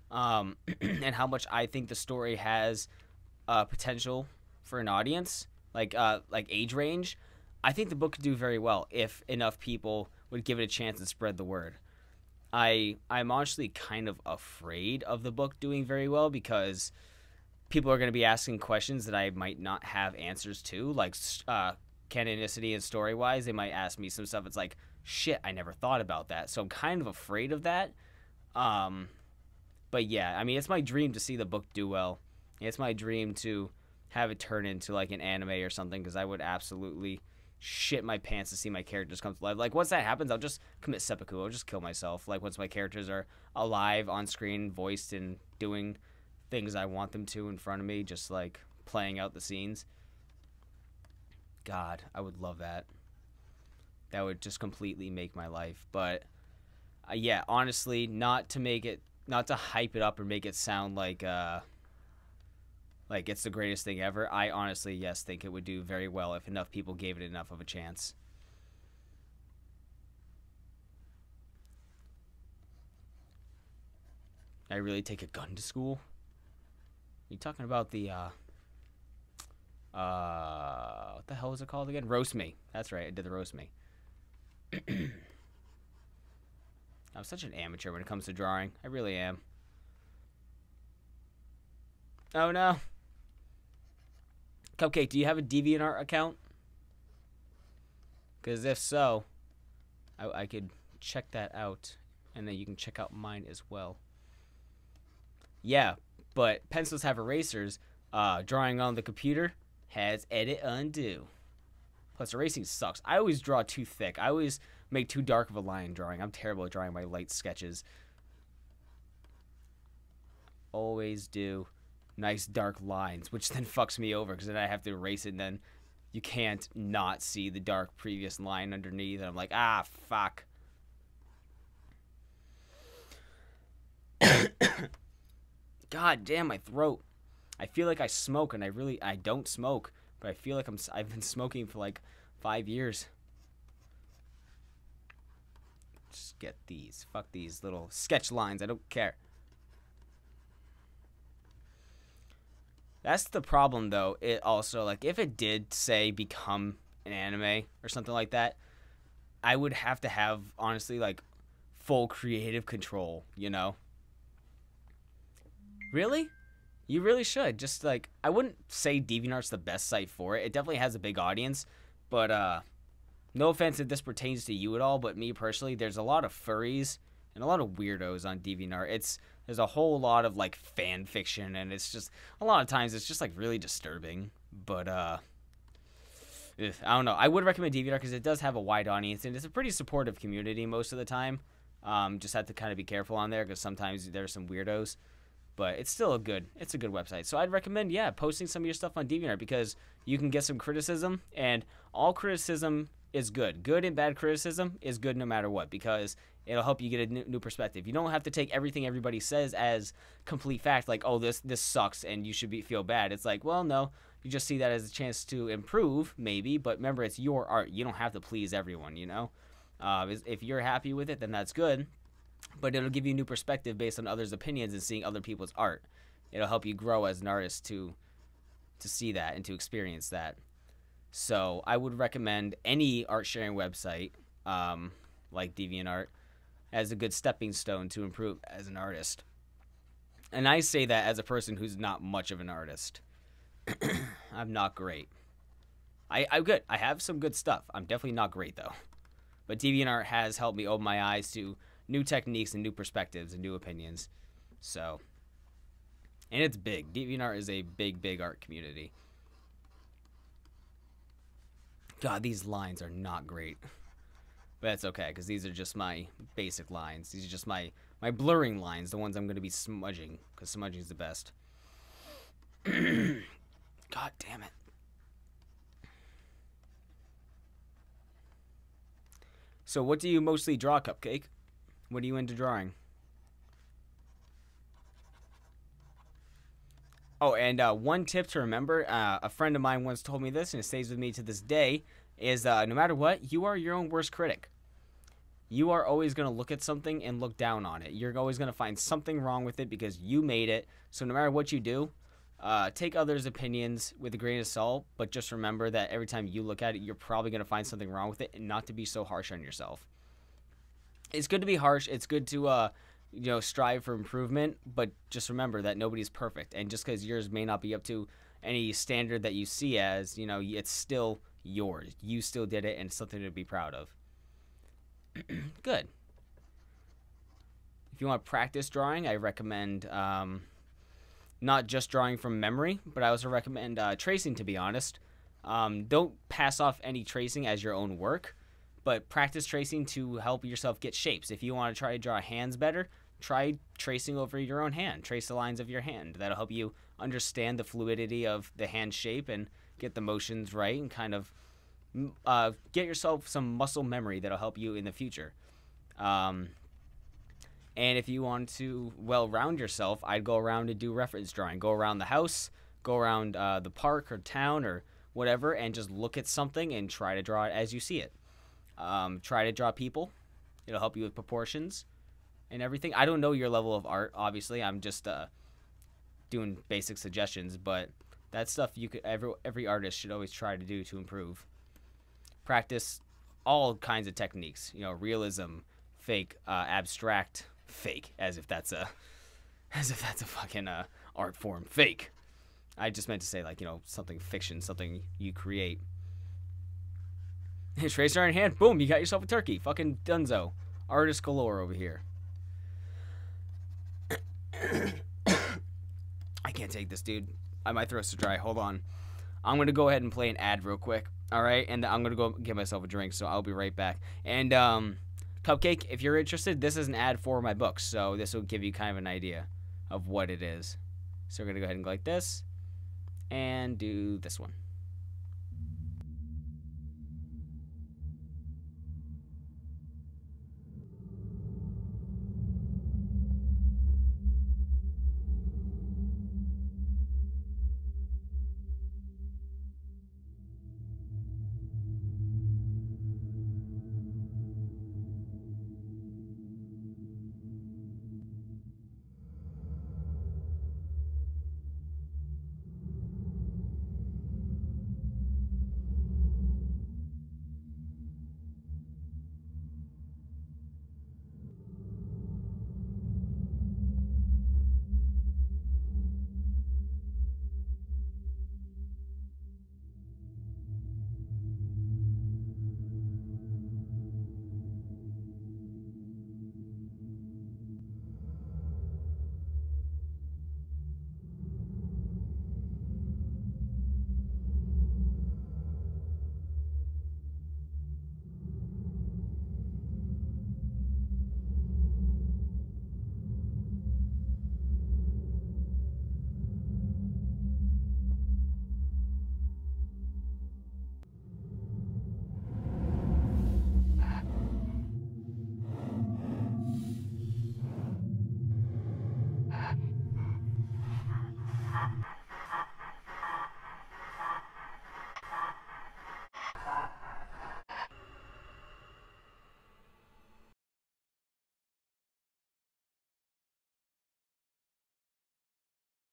A: and how much I think the story has potential for an audience, like age range, I think the book could do very well if enough people would give it a chance and spread the word. I'm honestly kind of afraid of the book doing very well, because people are going to be asking questions that I might not have answers to, like canonicity and story-wise. They might ask me some stuff. It's like, shit, I never thought about that. So I'm kind of afraid of that. But yeah, I mean, it's my dream to see the book do well. It's my dream to have it turn into like an anime or something, because I would absolutely shit my pants to see my characters come to life. Like, once that happens, I'll just commit seppuku. I'll just kill myself. Like, once my characters are alive, on screen, voiced, and doing things I want them to in front of me, just like playing out the scenes. God, I would love that. That would just completely make my life. But yeah, honestly, not to hype it up or make it sound like it's the greatest thing ever. I honestly, yes, think it would do very well if enough people gave it enough of a chance. I really take a gun to school? You talking about the what the hell was it called again? Roast Me. That's right, I did the roast me. I'm such an amateur when it comes to drawing. I really am. Oh no. Cupcake, do you have a DeviantArt account? Because if so, I could check that out, and then you can check out mine as well. Yeah, but pencils have erasers. Drawing on the computer has edit undo. Plus, erasing sucks. I always draw too thick. I always make too dark of a line drawing. I'm terrible at drawing my light sketches. Always do nice dark lines, which then fucks me over, because then I have to erase it, and then you can't not see the dark previous line underneath, and I'm like, ah, fuck. God damn, my throat. I feel like I smoke, and I don't smoke, but I feel like I've been smoking for like 5 years. Just get these. Fuck these little sketch lines. I don't care. That's the problem, though. It also, like, if it did, say, become an anime or something like that, I would have to have, honestly, like, full creative control, you know? Really? You really should. Just like I wouldn't say DeviantArt's the best site for it. It definitely has a big audience, but no offense if this pertains to you at all, but me personally, there's a lot of furries and a lot of weirdos on DeviantArt. There's a whole lot of like fan fiction, and it's just a lot of times it's just like really disturbing. But I don't know. I would recommend DeviantArt because it does have a wide audience and it's a pretty supportive community most of the time. Just have to kind of be careful on there because sometimes there's some weirdos, but it's still it's a good website. So I'd recommend, posting some of your stuff on DeviantArt because you can get some criticism, and all criticism is good. Good and bad criticism is good no matter what because it'll help you get a new perspective. You don't have to take everything everybody says as complete fact, like, oh, this sucks and you should feel bad. It's like, well, no, you just see that as a chance to improve, maybe, but remember, it's your art. You don't have to please everyone, you know? If you're happy with it, then that's good, but it'll give you a new perspective based on others' opinions and seeing other people's art. It'll help you grow as an artist to see that and to experience that. So I would recommend any art sharing website, like DeviantArt, as a good stepping stone to improve as an artist. And I say that as a person who's not much of an artist. I'm not great. I'm good. I have some good stuff. I'm definitely not great, though. But DeviantArt has helped me open my eyes to new techniques and new perspectives and new opinions. So, and it's big. DeviantArt is a big, big art community. God, these lines are not great. But that's okay, because these are just my basic lines. These are just my blurring lines, the ones I'm going to be smudging, because smudging is the best. God damn it. So what do you mostly draw, Cupcake? What are you into drawing? Oh, and one tip to remember, a friend of mine once told me this, and it stays with me to this day, is no matter what, you are your own worst critic. You are always going to look at something and look down on it. You're always going to find something wrong with it because you made it. So no matter what you do, take others' opinions with a grain of salt, but just remember that every time you look at it, you're probably going to find something wrong with it, and not to be so harsh on yourself. It's good to be harsh. It's good to strive for improvement, but just remember that nobody's perfect, and just because yours may not be up to any standard that you see as, it's still yours. You still did it, and it's something to be proud of. Good. If you want to practice drawing, I recommend not just drawing from memory, but I also recommend tracing, to be honest. Don't pass off any tracing as your own work, but practice tracing to help yourself get shapes. If you want to try to draw hands better, try tracing over your own hand. Trace the lines of your hand. That'll help you understand the fluidity of the hand shape and get the motions right and kind of get yourself some muscle memory that'll help you in the future. And if you want to round yourself, I'd go around and do reference drawing. Go around the house, go around the park or town or whatever, and just look at something and try to draw it as you see it. Try to draw people. It'll help you with proportions and everything. I don't know your level of art, obviously. I'm just doing basic suggestions, but that's stuff every artist should always try to do to improve. Practice all kinds of techniques, realism, fake, abstract, fake, as if that's a fucking art form. Fake. I just meant to say something fiction, something you create. Tracer in hand, boom, you got yourself a turkey. Fucking dunzo. Artist galore over here. I can't take this, dude. My throat's dry. Hold on. I'm going to go ahead and play an ad real quick. All right? And I'm going to go get myself a drink, so I'll be right back. And, Cupcake, if you're interested, this is an ad for my books, so this will give you kind of an idea of what it is. So we're going to go ahead and go like this and do this one.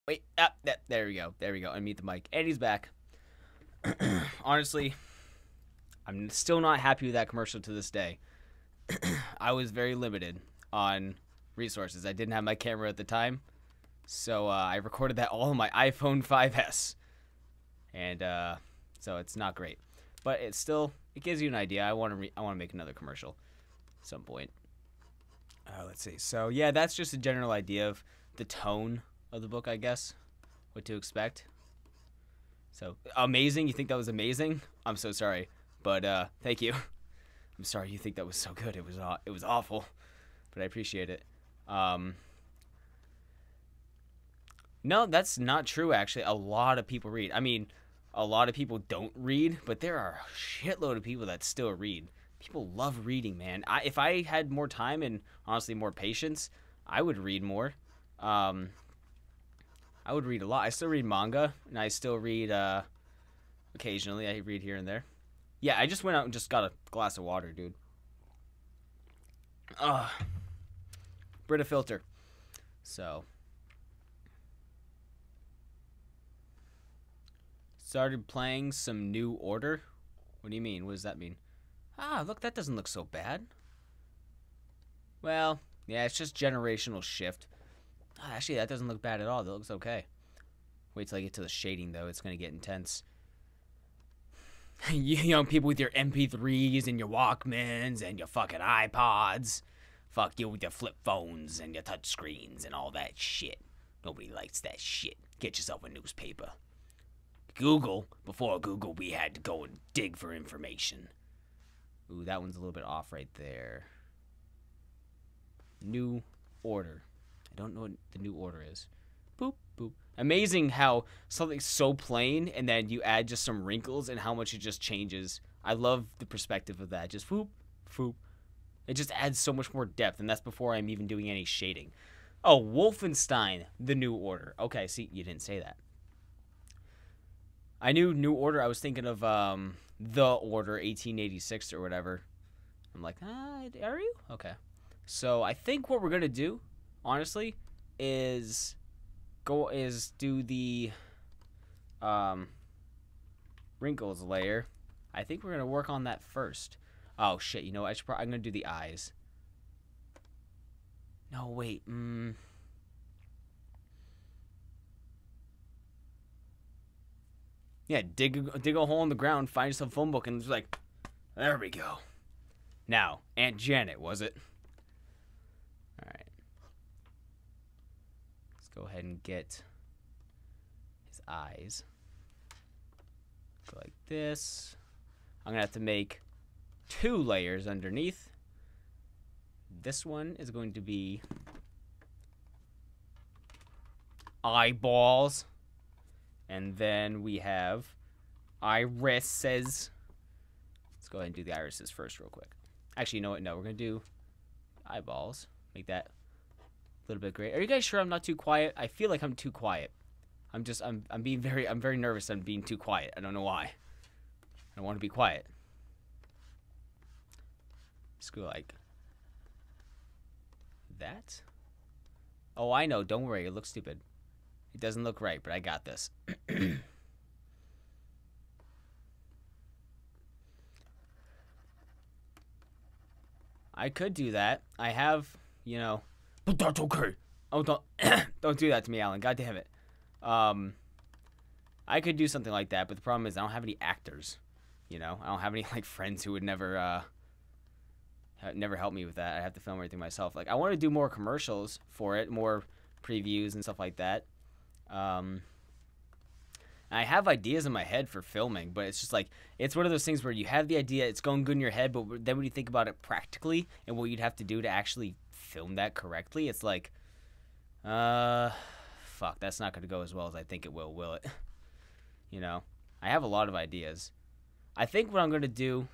A: Wait, there we go. There we go. Unmute the mic. And he's back. Honestly, I'm still not happy with that commercial to this day. I was very limited on resources. I didn't have my camera at the time, so I recorded that all on my iPhone 5S, and so it's not great, but it gives you an idea. I want to make another commercial at some point. Let's see. So yeah, that's just a general idea of the tone of the book, I guess, what to expect. So amazing. You think that was amazing? I'm so sorry, but thank you. I'm sorry you think that was so good. It was awful, but I appreciate it. No, that's not true, actually. A lot of people read. I mean, a lot of people don't read, but there are a shitload of people that still read. People love reading, man. If I had more time and, honestly, more patience, I would read more. I would read a lot. I still read manga, and I still read, occasionally. I read here and there. Yeah, I just went out and just got a glass of water, dude. Brita filter. So. Started playing some New Order. What do you mean? What does that mean? Look, that doesn't look so bad. Well, yeah, it's just generational shift. Actually, that doesn't look bad at all. That looks okay. Wait till I get to the shading, though. It's going to get intense. You know, people with your MP3s and your Walkmans and your fucking iPods. Fuck you with your flip phones and your touch screens and all that shit. Nobody likes that shit. Get yourself a newspaper. Google. Before Google, we had to go and dig for information. Ooh, that one's a little bit off right there. New Order. I don't know what the New Order is. Boop, boop. Amazing how something's so plain and then you add just some wrinkles and how much it just changes. I love the perspective of that. Just whoop, whoop. It just adds so much more depth, and that's before I'm even doing any shading. Oh, Wolfenstein, The New Order. Okay, see, you didn't say that. I knew New Order. I was thinking of The Order 1886 or whatever. I'm like, are you? Okay. So I think what we're going to do, honestly, is do the wrinkles layer. I think we're going to work on that first. Oh, shit. You know what? I'm going to do the eyes. No, wait. Yeah, dig a hole in the ground, find yourself a phone book, and it's like, there we go. Now, Aunt Janet, was it? All right. Let's go ahead and get his eyes. Go like this. I'm going to have to make 2 layers underneath. This one is going to be eyeballs. And then we have irises. Let's go ahead and do the irises first real quick. Actually, you know what? No, we're going to do eyeballs. Make that a little bit gray. Are you guys sure I'm not too quiet? I feel like I'm too quiet. I'm very nervous. I'm being too quiet. I don't know why. I don't want to be quiet. Let's go like that. Oh, I know. Don't worry. It looks stupid. It doesn't look right, but I got this. I could do that. I have, you know, but that's okay. Oh, don't do that to me, Alan. God damn it. I could do something like that, but the problem is I don't have any actors. You know, I don't have any like friends who would never help me with that. I have to film everything myself. Like I want to do more commercials for it, more previews and stuff like that. I have ideas in my head for filming, but it's just like, it's one of those things where you have the idea, it's going good in your head, but then when you think about it practically and what you'd have to do to actually film that correctly, it's like, fuck, that's not going to go as well as I think it will it? You know, I have a lot of ideas. I think what I'm going to do,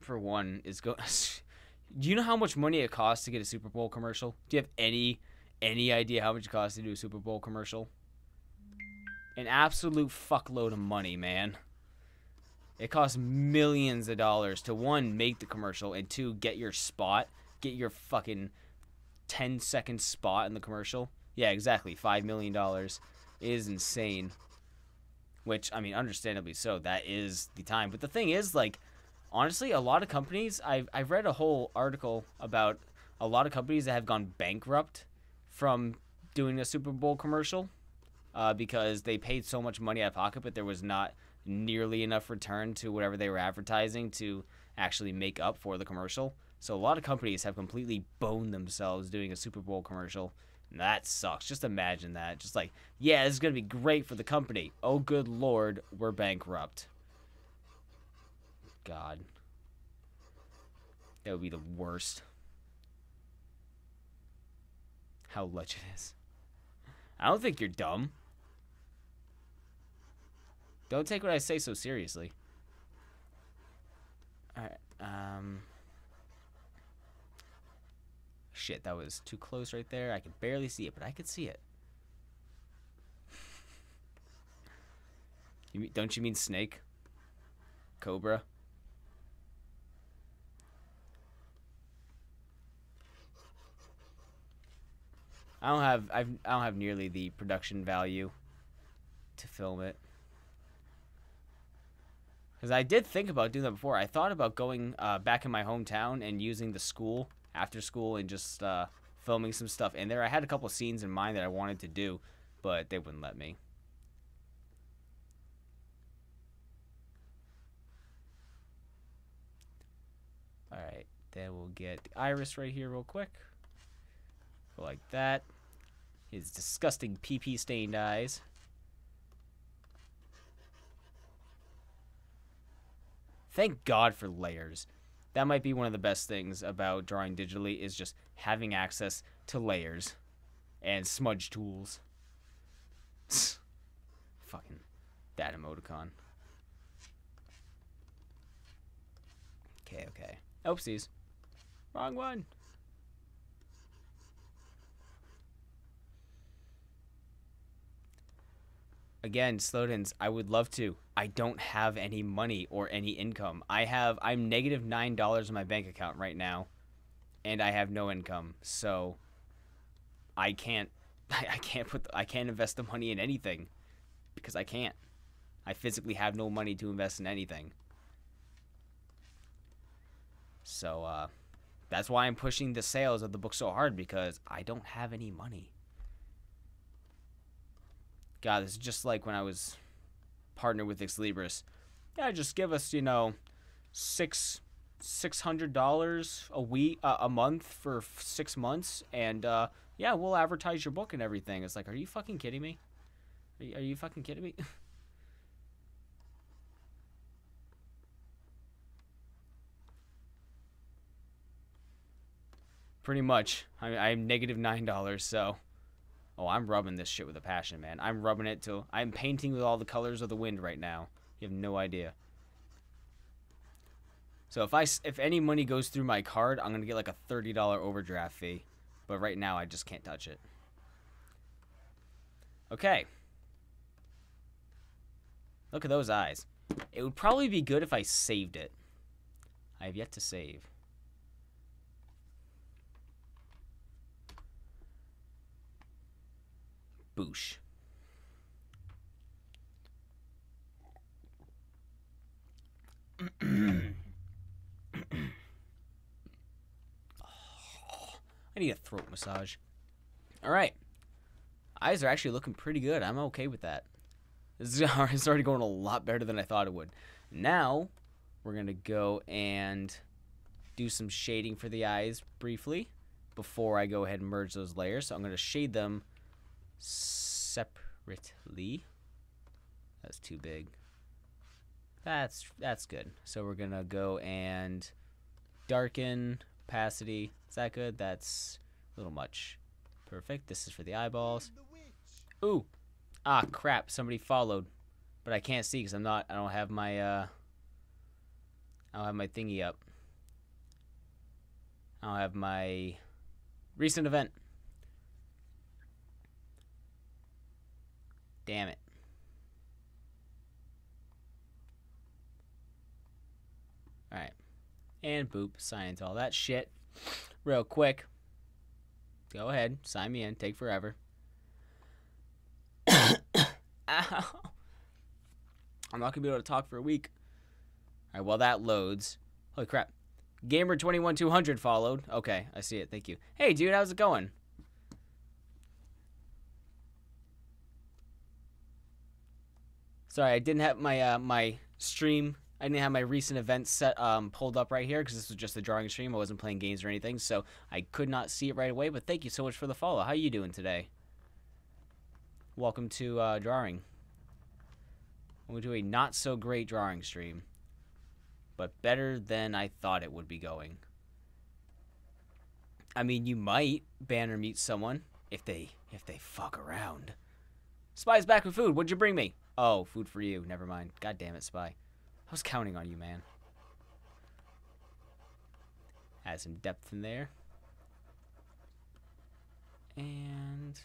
A: for one, is go... Do you know how much money it costs to get a Super Bowl commercial? Do you have any idea how much it costs to do a Super Bowl commercial? an absolute fuckload of money, man. It costs millions of dollars to, one, make the commercial, and two, get your spot. Get your fucking 10-second spot in the commercial. Yeah, exactly. $5 million is insane. Which, I mean, understandably so. That is the time. But the thing is, like, honestly, a lot of companies, I've read a whole article about a lot of companies that have gone bankrupt from doing a Super Bowl commercial because they paid so much money out of pocket, but there was not nearly enough return to whatever they were advertising to actually make up for the commercial. So a lot of companies have completely boned themselves doing a Super Bowl commercial. And that sucks. Just imagine that. Just like, yeah, this is going to be great for the company. Oh, good Lord, we're bankrupt. God. That would be the worst. How legend is. I don't think you're dumb. Don't take what I say so seriously. Alright, shit, that was too close right there. I could barely see it, but I could see it. Don't you mean snake? Cobra? I don't have nearly the production value to film it. Because I did think about doing that before. I thought about going back in my hometown and using the school after school and just filming some stuff in there. I had a couple scenes in mind that I wanted to do, but they wouldn't let me. Alright, then we'll get the iris right here real quick. Go like that. His disgusting pee-pee stained eyes. Thank God for layers. That might be one of the best things about drawing digitally is just having access to layers and smudge tools. Fucking that emoticon. Okay. Oopsies. Wrong one. Again, Slowdens, I would love to. I don't have any money or any income. I'm negative $9 in my bank account right now, and I have no income. So I can't invest the money in anything because I can't. I physically have no money to invest in anything. So that's why I'm pushing the sales of the book so hard, because I don't have any money. God, this is just like when I was partnered with Xlibris. Yeah, just give us, $600 a month for 6 months, and yeah, we'll advertise your book and everything. It's like, are you fucking kidding me? Are you fucking kidding me? Pretty much. I'm negative $9, so. Oh, I'm rubbing this shit with a passion, man. I'm rubbing it till I'm painting with all the colors of the wind right now. You have no idea. So if any money goes through my card, I'm gonna get like a $30 overdraft fee. But right now, I just can't touch it. Okay. Look at those eyes. It would probably be good if I saved it. I have yet to save. Boosh. I need a throat massage. Alright. Eyes are actually looking pretty good. I'm okay with that. It's already going a lot better than I thought it would. Now, we're going to go and do some shading for the eyes briefly before I go ahead and merge those layers. So I'm going to shade them separately. That's too big. That's good. So we're gonna go and darken opacity. Is that good? That's a little much. Perfect. This is for the eyeballs. Ooh, ah, crap! Somebody followed, but I can't see because I don't have my thingy up. I don't have my recent event. Damn it. And boop, sign into all that shit. Real quick. Go ahead, sign me in. Take forever. Ow. I'm not going to be able to talk for a week. All right, while that loads. Holy crap. Gamer21200 followed. Okay, I see it. Thank you. Hey, dude, how's it going? Sorry, I didn't have my my stream. I didn't have my recent events set pulled up right here because this was just a drawing stream. I wasn't playing games or anything, so I could not see it right away. But thank you so much for the follow. How you doing today? Welcome to drawing. We'll do a not so great drawing stream, but better than I thought it would be going. I mean, you might ban or mute someone if they fuck around. Spy's back with food. What'd you bring me? Oh, food for you. Never mind. God damn it, Spy. I was counting on you, man. Add some depth in there. And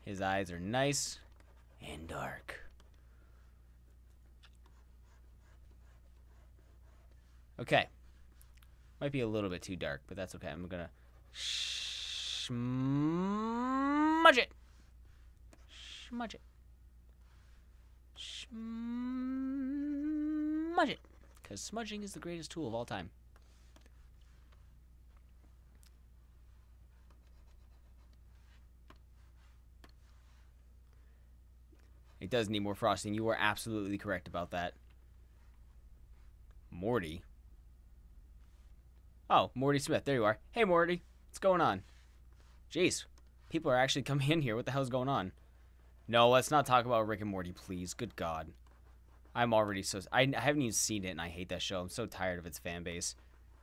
A: his eyes are nice and dark. Okay. Might be a little bit too dark, but that's okay. I'm gonna smudge it. Smudge it. Smudge it. Because smudging is the greatest tool of all time. It does need more frosting. You are absolutely correct about that. Morty. Oh, Morty Smith. There you are. Hey, Morty. What's going on? Jeez. People are actually coming in here. What the hell's going on? No, let's not talk about Rick and Morty, please. Good God. I'm already so... I haven't even seen it, and I hate that show. I'm so tired of its fan base.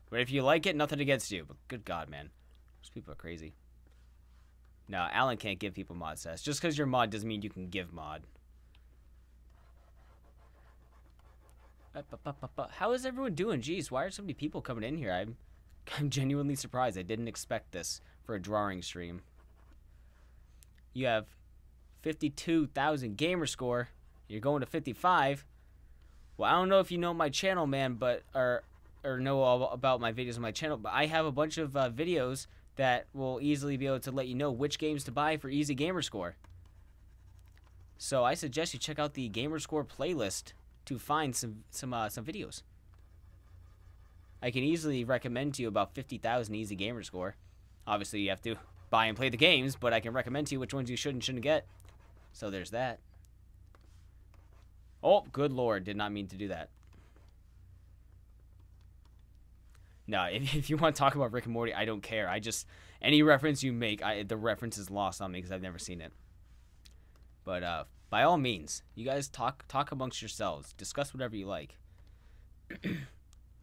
A: But if you like it, nothing against you. But good God, man. Those people are crazy. No, Alan can't give people mod status. Just because you're mod doesn't mean you can give mod. How is everyone doing? Jeez, why are so many people coming in here? I'm genuinely surprised. I didn't expect this for a drawing stream. You have 52,000 gamer score. You're going to 55. Well, I don't know if you know my channel, man, but or know all about my videos on my channel, but I have a bunch of videos that will easily be able to let you know which games to buy for easy gamer score. So I suggest you check out the gamer score playlist to find some videos. I can easily recommend to you about 50,000 easy gamer score. Obviously, you have to buy and play the games, but I can recommend to you which ones you should and shouldn't get. So there's that. Oh, good Lord. Did not mean to do that. No, if you want to talk about Rick and Morty, I don't care. Any reference you make, the reference is lost on me because I've never seen it. But by all means, you guys talk amongst yourselves. Discuss whatever you like.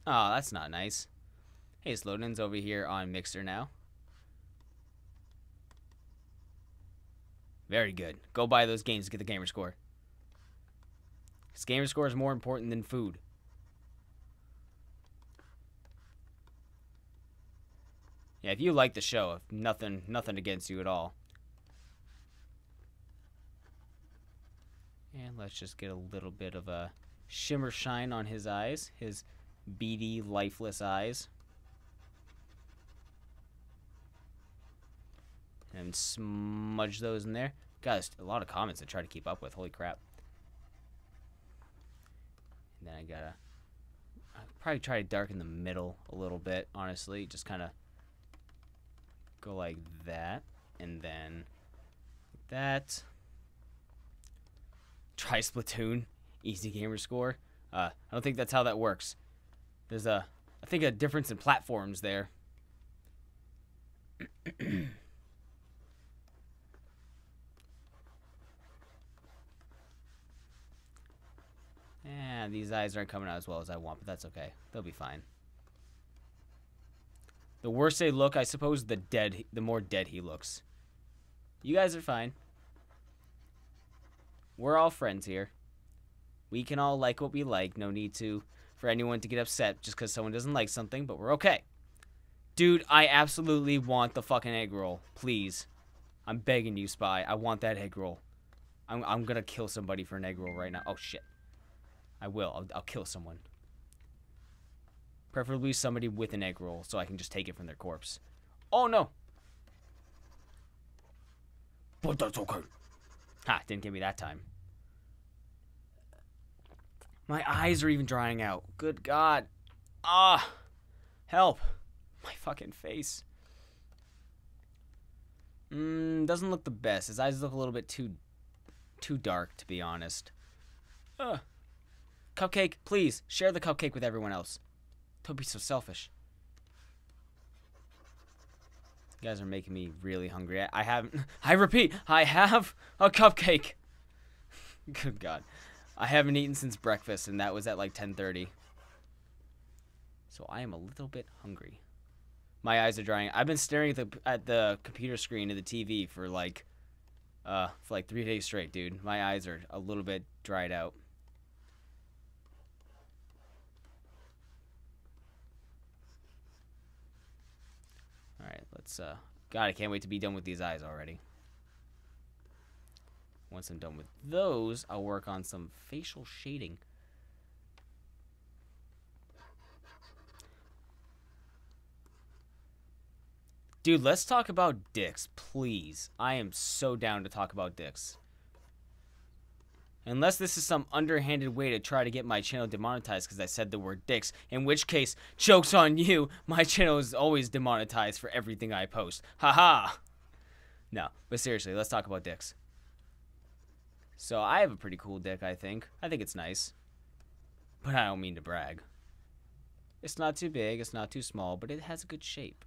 A: Oh, that's not nice. Hey, Slowden's over here on Mixer now. Very good. Go buy those games to get the gamer score. Because gamer score is more important than food. Yeah, if you like the show, nothing against you at all. And let's just get a little bit of a shimmer shine on his eyes. His beady, lifeless eyes. And smudge those in there. Guys, a lot of comments I try to keep up with. Holy crap. And then I'll probably try to darken the middle a little bit, honestly. Just kind of go like that. And then like that. Try Splatoon. Easy gamer score. I don't think that's how that works. There's I think a difference in platforms there. And these eyes aren't coming out as well as I want, but that's okay. They'll be fine. The worse they look, I suppose, the more dead he looks. You guys are fine. We're all friends here. We can all like what we like. No need for anyone to get upset just because someone doesn't like something, but we're okay. Dude, I absolutely want the fucking egg roll. Please. I'm begging you, Spy. I want that egg roll. I'm gonna kill somebody for an egg roll right now. Oh, shit. I will. I'll kill someone. Preferably somebody with an egg roll so I can just take it from their corpse. Oh, no. But that's okay. Ha, didn't get me that time. My eyes are even drying out. Good God. Ah. Help. My fucking face. Doesn't look the best. His eyes look a little bit too dark, to be honest. Cupcake, please, share the cupcake with everyone else. Don't be so selfish. You guys are making me really hungry. I repeat, I have a cupcake. Good God. I haven't eaten since breakfast, and that was at like 10:30. So I am a little bit hungry. My eyes are drying. I've been staring at the computer screen of the TV for like 3 days straight, dude. My eyes are a little bit dried out. All right, let's God, I can't wait to be done with these eyes already. Once I'm done with those, I'll work on some facial shading. Dude, let's talk about dicks, please. I am so down to talk about dicks. Unless this is some underhanded way to try to get my channel demonetized because I said the word dicks, in which case, joke's on you. My channel is always demonetized for everything I post. Haha. No, but seriously, let's talk about dicks. So I have a pretty cool dick, I think. I think it's nice. But I don't mean to brag. It's not too big, it's not too small, but it has a good shape.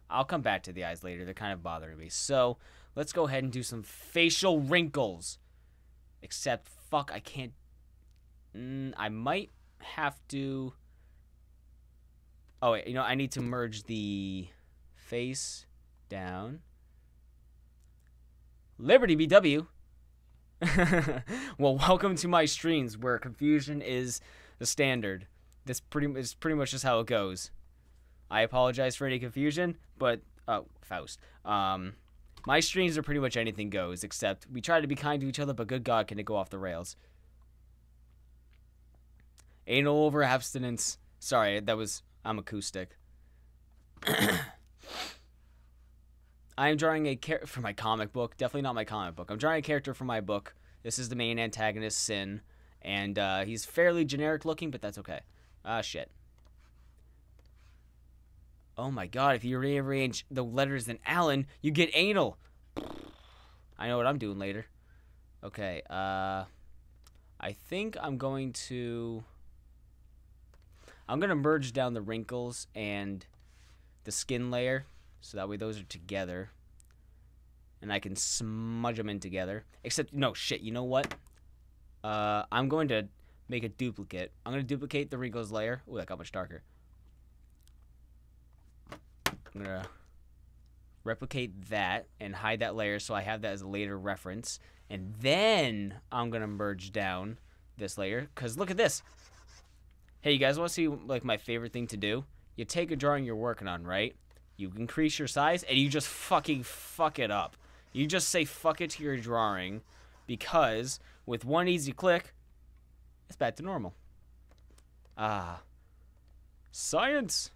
A: I'll come back to the eyes later. They're kind of bothering me. So, let's go ahead and do some facial wrinkles. Except, fuck, I can't... I might have to... Oh, wait, you know, I need to merge the face down. Liberty BW. Well, welcome to my streams where confusion is the standard. This is pretty much just how it goes. I apologize for any confusion, but Faust. My streams are pretty much anything goes, except we try to be kind to each other, but good God, can it go off the rails? Anal over abstinence. Sorry, I'm acoustic. I am drawing a character for my comic book. Definitely not my comic book. I'm drawing a character for my book. This is the main antagonist, Sin. And he's fairly generic looking, but that's okay. Shit. Oh my God, if you rearrange the letters in Alan, you get anal. I know what I'm doing later. Okay, I think I'm going to merge down the wrinkles and the skin layer, so that way those are together. And I can smudge them in together. Except, no, shit, you know what? I'm going to make a duplicate. I'm going to duplicate the wrinkles layer. Ooh, that got much darker. I'm going to replicate that and hide that layer so I have that as a later reference. And then I'm going to merge down this layer. Because look at this. Hey, you guys want to see like my favorite thing to do? You take a drawing you're working on, right? You increase your size and you just fucking fuck it up. You just say fuck it to your drawing because with one easy click, it's back to normal. Ah. Science.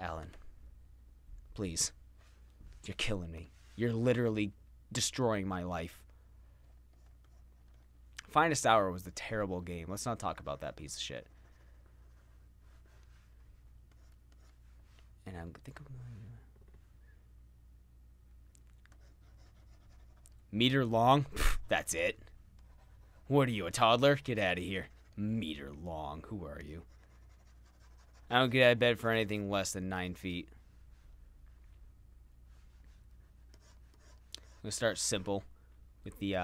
A: Alan, please. You're killing me. You're literally destroying my life. Finest Hour was a terrible game. Let's not talk about that piece of shit. And I think I'm going to... Meter long? That's it. What are you, a toddler? Get out of here. Meter long. Who are you? I don't get out of bed for anything less than 9 feet. I'm going to start simple with the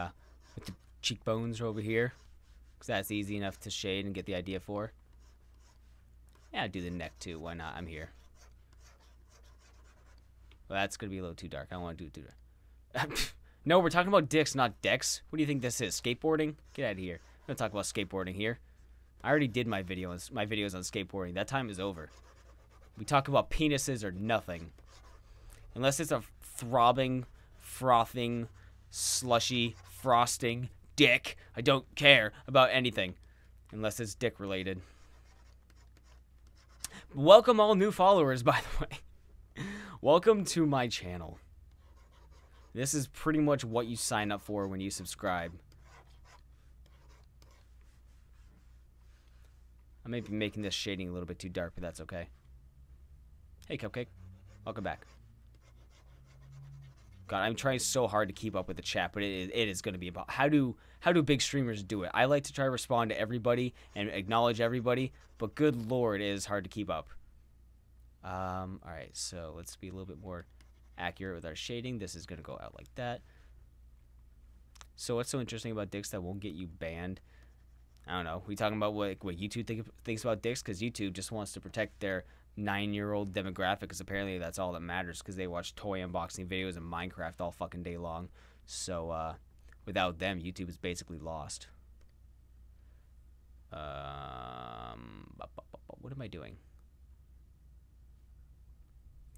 A: cheekbones over here, because that's easy enough to shade and get the idea for. Yeah, I'll do the neck too. Why not? I'm here. Well, that's going to be a little too dark. I don't want to do it too dark. No, we're talking about dicks, not decks. What do you think this is? Skateboarding? Get out of here. I'm going to talk about skateboarding here. I already did my videos on skateboarding. That time is over. We talk about penises or nothing. Unless it's a throbbing, frothing, slushy, frosting, dick. I don't care about anything. Unless it's dick related. Welcome all new followers, by the way. Welcome to my channel. This is pretty much what you sign up for when you subscribe. I may be making this shading a little bit too dark, but that's okay. Hey, Cupcake. Welcome back. God, I'm trying so hard to keep up with the chat, but it is going to be about how do big streamers do it. I like to try to respond to everybody and acknowledge everybody, but good lord, it is hard to keep up. All right, so let's be a little bit more accurate with our shading. This is going to go out like that. So what's so interesting about dicks that won't get you banned? I don't know. We talking about what YouTube thinks about dicks, because YouTube just wants to protect their 9-year-old demographic, because apparently that's all that matters, because they watch toy unboxing videos and Minecraft all fucking day long. So without them, YouTube is basically lost. What am I doing?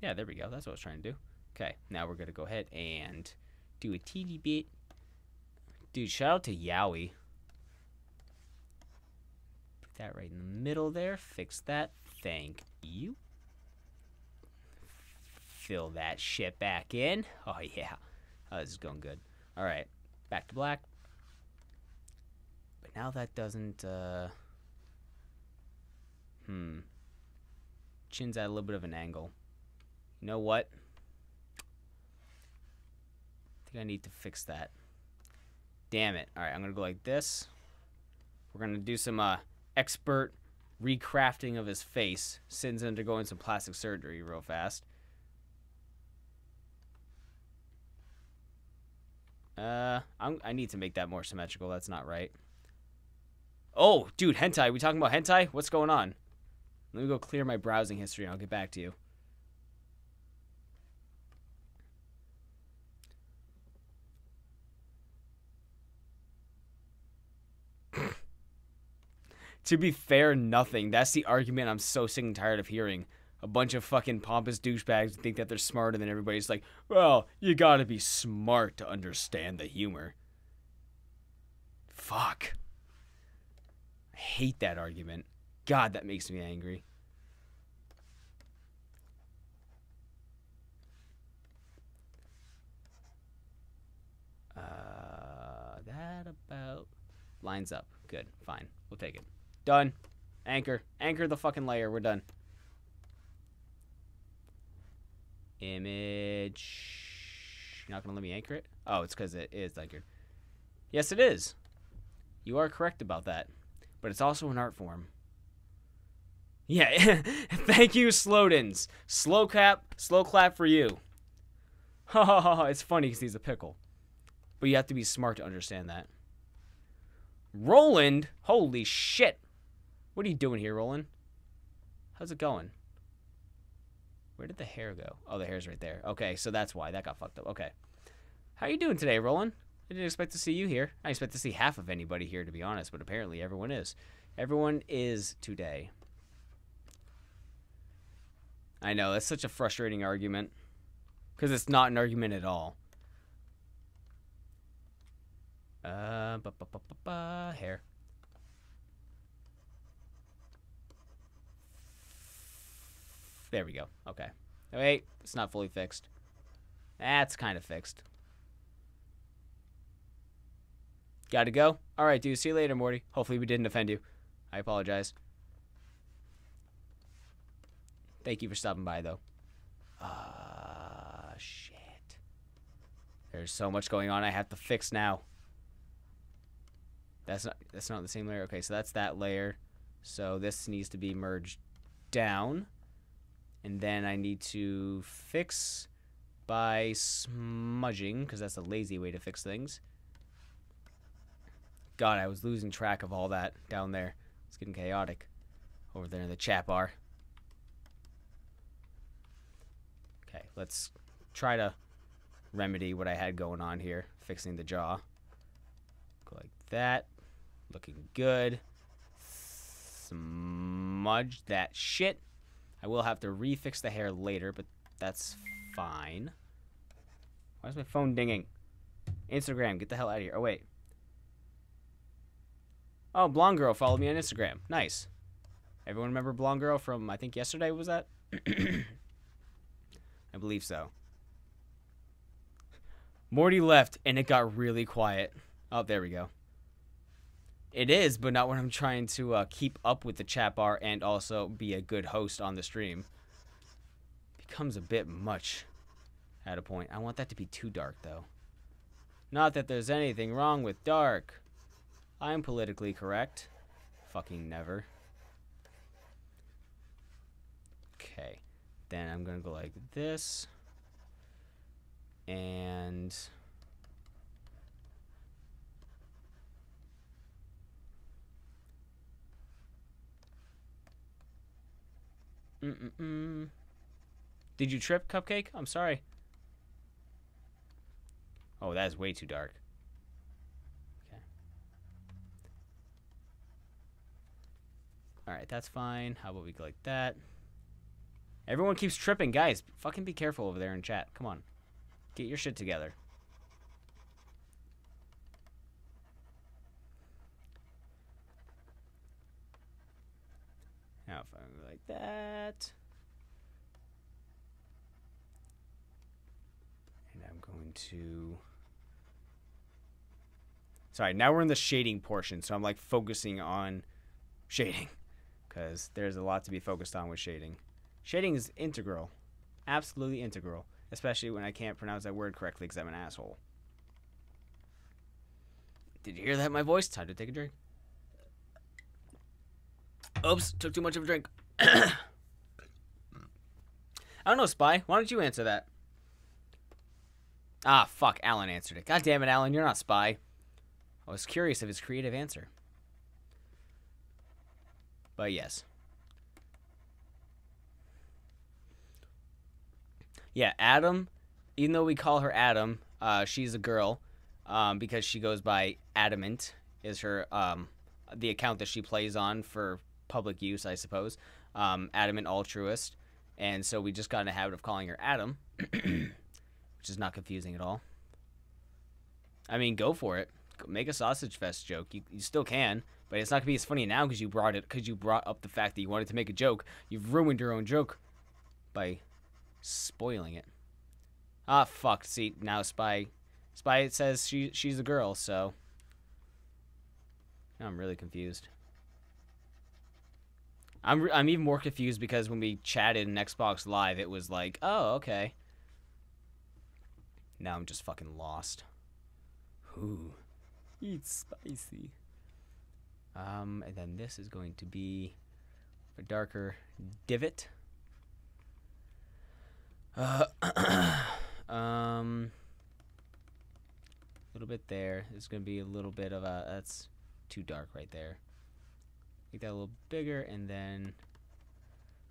A: Yeah, there we go. That's what I was trying to do. Okay, now we're gonna go ahead and do a teeny bit. Dude, shout out to Yowie. Put that right in the middle there. Fix that. Thank you. Fill that shit back in. Oh, yeah. Oh, this is going good. All right. Back to black. But now that doesn't, Chin's at a little bit of an angle. You know what? I think I need to fix that. Damn it. All right, I'm going to go like this. We're going to do some, expert recrafting of his face. Sin's undergoing some plastic surgery real fast. I need to make that more symmetrical. That's not right. Oh, dude, hentai. We talking about hentai? What's going on? Let me go clear my browsing history and I'll get back to you. To be fair, nothing. That's the argument I'm so sick and tired of hearing. A bunch of fucking pompous douchebags think that they're smarter than everybody. It's like, well, you gotta be smart to understand the humor. Fuck. I hate that argument. God, that makes me angry. That about lines up. Good, fine. We'll take it. Done. Anchor. Anchor the fucking layer. We're done. Image. You're not going to let me anchor it? Oh, it's because it is anchored. Yes, it is. You are correct about that. But it's also an art form. Yeah. Thank you, Slowdens. Slow clap for you. Ha ha ha. It's funny because he's a pickle. But you have to be smart to understand that. Roland? Holy shit. What are you doing here, Roland? How's it going? Where did the hair go? Oh, the hair's right there. Okay, so that's why. That got fucked up. Okay. How you doing today, Roland? I didn't expect to see you here. I expect to see half of anybody here, to be honest, but apparently everyone is. Everyone is today. I know, that's such a frustrating argument. Because it's not an argument at all. Hair. There we go. Okay. Wait, it's not fully fixed. That's kind of fixed. Gotta go? Alright, dude. See you later, Morty. Hopefully we didn't offend you. I apologize. Thank you for stopping by, though. Shit. There's so much going on I have to fix now. That's not the same layer. Okay, so that's that layer. So this needs to be merged down. And then I need to fix by smudging, because that's a lazy way to fix things. God, I was losing track of all that down there. It's getting chaotic over there in the chat bar. Okay, let's try to remedy what I had going on here, fixing the jaw. Go like that. Looking good. Smudge that shit. I will have to refix the hair later, but that's fine. Why is my phone dinging? Instagram, get the hell out of here. Oh, wait. Oh, Blonde Girl followed me on Instagram. Nice. Everyone remember Blonde Girl from, I think, yesterday, was that? I believe so. Morty left, and it got really quiet. Oh, there we go. It is, but not when I'm trying to keep up with the chat bar and also be a good host on the stream. Becomes a bit much at a point. I want that to be too dark, though. Not that there's anything wrong with dark. I'm politically correct. Fucking never. Okay. Then I'm going to go like this. And... Did you trip, Cupcake? I'm sorry. Oh, that is way too dark. Okay. Alright, that's fine. How about we go like that? Everyone keeps tripping. Guys, fucking be careful over there in chat. Come on. Get your shit together. Now if I go like that. And I'm going to... Sorry, now we're in the shading portion, so I'm like focusing on shading. Because there's a lot to be focused on with shading. Shading is integral. Absolutely integral. Especially when I can't pronounce that word correctly because I'm an asshole. Did you hear that in my voice? Time to take a drink. Oops, took too much of a drink. I don't know, Spy. Why don't you answer that? Ah, fuck. Alan answered it. God damn it, Alan. You're not Spy. I was curious of his creative answer. But yes. Yeah, Adam, even though we call her Adam, she's a girl because she goes by Adamant, is her the account that she plays on for public use, I suppose. Adamant Altruist. And so we just got in a habit of calling her Adam, which is not confusing at all. I mean, go for it. Make a Sausage Fest joke. You still can, but it's not gonna be as funny now because you brought up the fact that you wanted to make a joke. You've ruined your own joke by spoiling it. Ah, fuck. See, now Spy says she's a girl, so now I'm really confused. I'm even more confused because when we chatted in Xbox Live, it was like, oh, okay. Now I'm just fucking lost. Ooh. It's spicy. And then this is going to be a darker divot. A little bit there. There's going to be a little bit of a... That's too dark right there. Make that a little bigger, and then...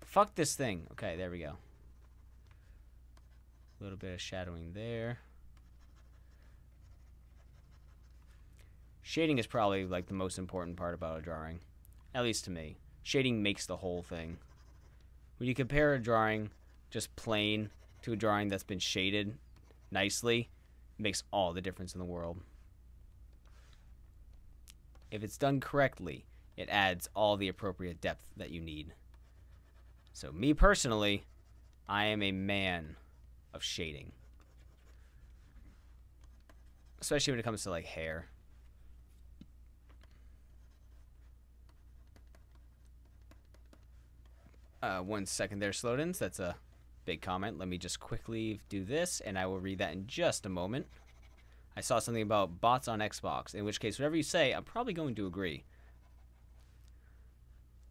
A: Fuck this thing. Okay, there we go. A little bit of shadowing there. Shading is probably like the most important part about a drawing, at least to me. Shading makes the whole thing. When you compare a drawing just plain to a drawing that's been shaded nicely, it makes all the difference in the world. If it's done correctly, it adds all the appropriate depth that you need. So me personally, I am a man of shading. Especially when it comes to like hair. 1 second there, Slowdens. That's a big comment. Let me just quickly do this, and I will read that in just a moment. I saw something about bots on Xbox, in which case, whatever you say, I'm probably going to agree.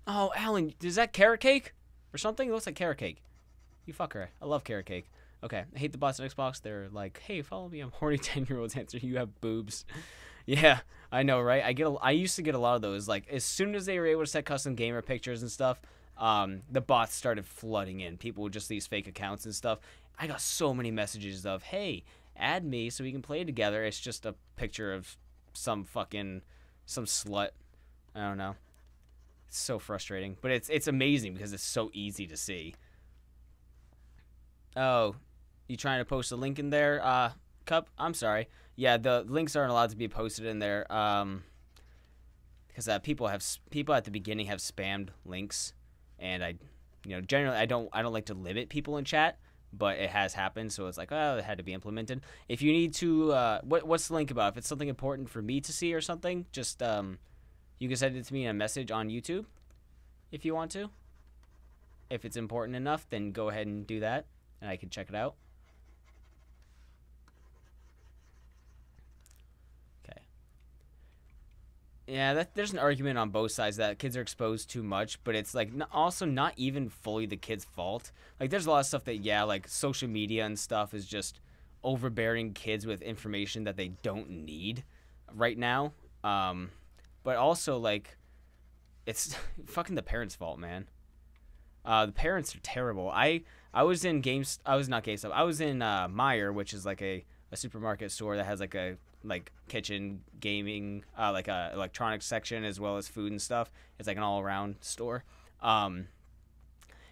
A: Oh, Alan, is that carrot cake? Or something? It looks like carrot cake. You fucker. I love carrot cake. Okay, I hate the bots on Xbox. They're like, hey, follow me. I'm horny 10-year-olds answer. You have boobs. Yeah, I know, right? I used to get a lot of those. Like, as soon as they were able to set custom gamer pictures and stuff, the bots started flooding in. People with just these fake accounts and stuff. I got so many messages of, hey, add me so we can play together. It's just a picture of some slut. I don't know. It's so frustrating. But it's amazing because it's so easy to see. Oh, you trying to post a link in there? Cup, I'm sorry. Yeah, the links aren't allowed to be posted in there. Because people at the beginning have spammed links, and generally I don't like to limit people in chat, but it has happened, so it's like, oh, it had to be implemented. If you need to, what's the link about? If it's something important for me to see or something, just you can send it to me in a message on YouTube, if you want to. If it's important enough, then go ahead and do that, and I can check it out. Yeah, there's an argument on both sides that kids are exposed too much, but it's like also not even fully the kid's fault. Like there's a lot of stuff that, yeah, like social media and stuff is just overbearing kids with information that they don't need right now. But also like it's fucking the parents' fault, man. The parents are terrible. I was in Games. I was not GameStop. I was in Meijer, which is like a supermarket store that has like a kitchen, gaming, like a electronics section as well as food and stuff. It's like an all around store. And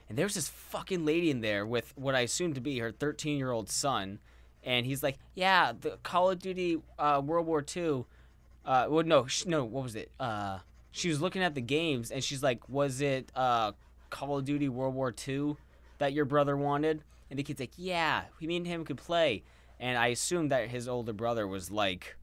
A: there was this fucking lady in there with what I assumed to be her 13-year-old son, and he's like, yeah, the Call of Duty World War II. Well, no, what was it? She was looking at the games, and she's like, was it Call of Duty World War II that your brother wanted? And the kid's like, yeah, me and him could play. And I assumed that his older brother was like,